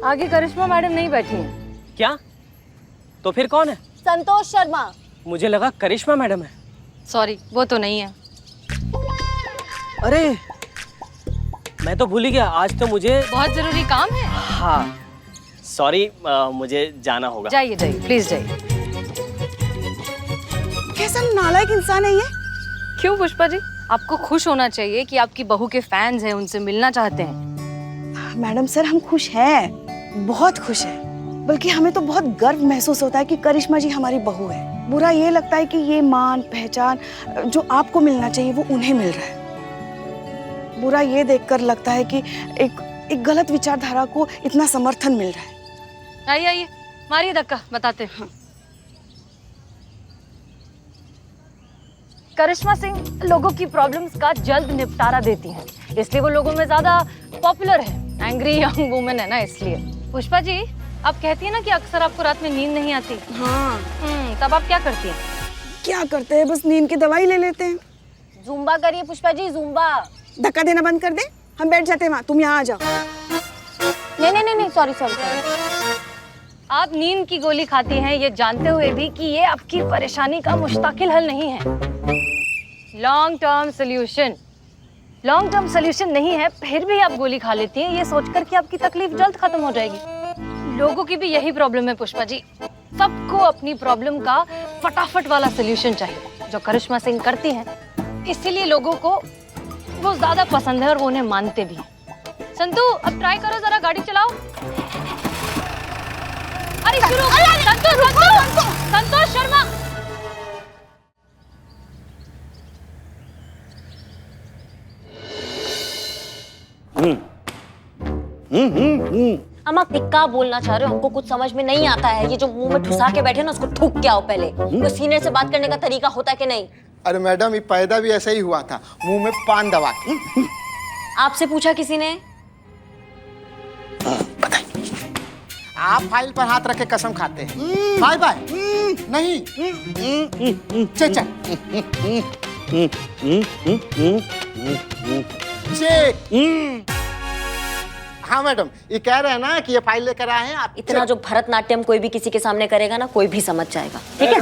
आगे करिश्मा मैडम नहीं बैठी हैं। क्या? तो फिर कौन है? संतोष शर्मा। मुझे लगा करिश्मा मैडम है। सॉरी, वो तो नहीं है। अरे मैं तो भूल ही गया, आज तो मुझे बहुत जरूरी काम है। हाँ सॉरी, मुझे जाना होगा। जाइए जाइए, प्लीज जाइए। कैसा नालायक इंसान है ये। क्यों पुष्पा जी, आपको खुश होना चाहिए कि आपकी बहू के फैंस हैं, उनसे मिलना चाहते हैं। मैडम सर, हम खुश हैं, बहुत खुश हैं। बल्कि हमें तो बहुत गर्व महसूस होता है कि करिश्मा जी हमारी बहू है। बुरा ये लगता है कि ये मान पहचान जो आपको मिलना चाहिए वो उन्हें मिल रहा है। बुरा ये देखकर लगता है कि एक गलत विचारधारा को इतना समर्थन मिल रहा है। आइए आइए, मारिए धक्का, बताते हैं। करिश्मा सिंह लोगों की प्रॉब्लम्स का जल्द निपटारा देती हैं, इसलिए वो लोगों में ज्यादा पॉपुलर है। एंग्री यंग वुमेन है ना, इसलिए। पुष्पा जी, आप कहती है ना कि अक्सर आपको रात में नींद नहीं आती। हाँ। तब आप क्या करती हैं? क्या करते हैं, बस नींद की दवाई ले लेते हैं। जुम्बा करिए पुष्पा जी, जुम्बा। धक्का देना बंद कर दे, हम बैठ जाते हैं वहाँ, तुम यहाँ आ जाओ। नहीं, सॉरी। आप नींद की गोली खाती हैं ये जानते हुए भी कि ये आपकी परेशानी का मुस्तकिल हल नहीं है। लॉन्ग टर्म सोल्यूशन नहीं है, फिर भी आप गोली खा लेती हैं ये सोचकर कि आपकी तकलीफ जल्द खत्म हो जाएगी। लोगों की भी यही प्रॉब्लम है पुष्पा जी, सबको अपनी प्रॉब्लम का फटाफट वाला सोल्यूशन चाहिए, जो करिश्मा सिंह करती हैं। इसीलिए लोगों को वो ज्यादा पसंद है और वो उन्हें मानते भी हैं। संतू, अब ट्राई करो, जरा गाड़ी चलाओ। अरे शुरू। संतोष शर्मा। हम आप क्या बोलना चाह रहे हो? हमको कुछ समझ में नहीं आता है। ये जो मुंह में ठुसा के बैठे ना, उसको थूक के आओ पहले। कोई सीनियर से बात करने का तरीका होता है कि नहीं? अरे मैडम, ये पैदा भी ऐसा ही हुआ था, मुंह में पान दबा के। आपसे पूछा किसी ने? आप फाइल पर हाथ रख के कसम खाते हैं। Bye bye. नहीं। चल। हाँ मैडम, ये कह रहे हैं ना कि ये फाइल लेकर आए हैं आप। इतना जो भरतनाट्यम कोई भी किसी के सामने करेगा ना, कोई भी समझ जाएगा। ठीक है,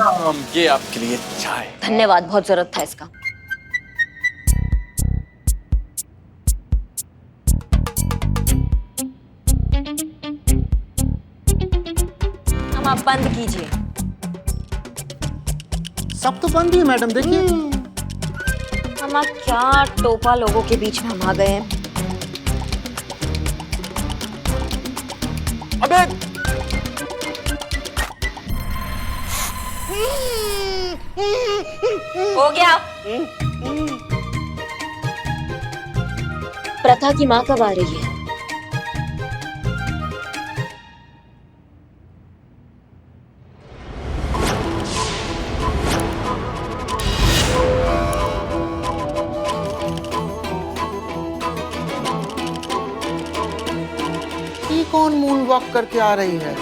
ये आपके लिए चाय। धन्यवाद, बहुत जरूरत था इसका। हम आप बंद कीजिए। सब तो बंद ही है मैडम, देखिए। हम आप क्या टोपा लोगों के बीच में हम आ गए हैं। अबे हो गया। प्रथा की माँ कब आ रही है? ये कौन मून वॉक करके आ रही है?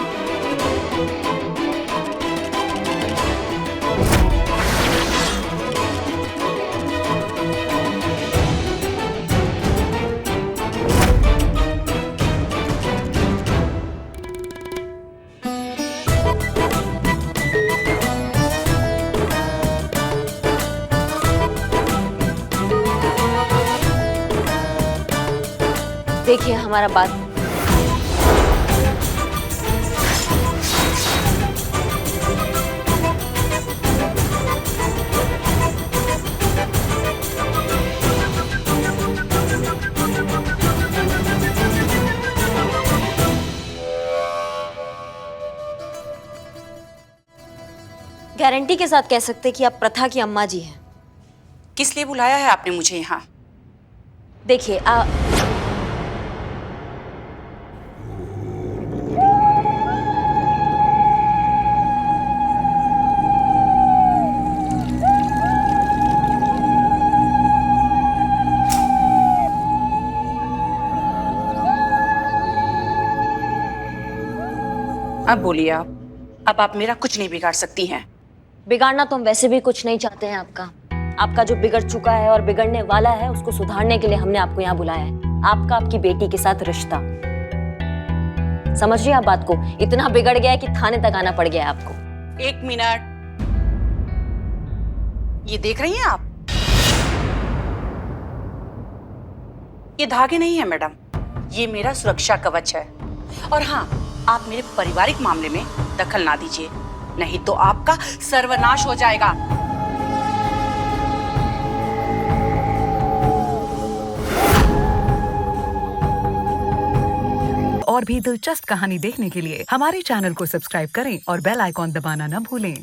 देखिए हमारा बात। गारंटी के साथ कह सकते कि आप प्रथा की अम्मा जी हैं। किस लिए बुलाया है आपने मुझे यहाँ? देखिए अब बोलिए आप। अब आप मेरा कुछ नहीं बिगाड़ सकती हैं। बिगाड़ना तो हम वैसे भी कुछ नहीं चाहते हैं आपका जो बिगड़ चुका है और बिगड़ने वाला है उसको सुधारने के लिए हमने आपको यहाँ बुलाया है। आपकी बेटी के साथ रिश्ता, समझिए आप बात को, इतना बिगड़ गया है कि थाने तक आना पड़ गया है आपको। 1 मिनट, ये देख रही हैं आप? ये धागे नहीं है मैडम, ये मेरा सुरक्षा कवच है। और हाँ, आप मेरे पारिवारिक मामले में दखल ना दीजिए, नहीं तो आपका सर्वनाश हो जाएगा। और भी दिलचस्प कहानी देखने के लिए हमारे चैनल को सब्सक्राइब करें और बेल आइकॉन दबाना न भूलें।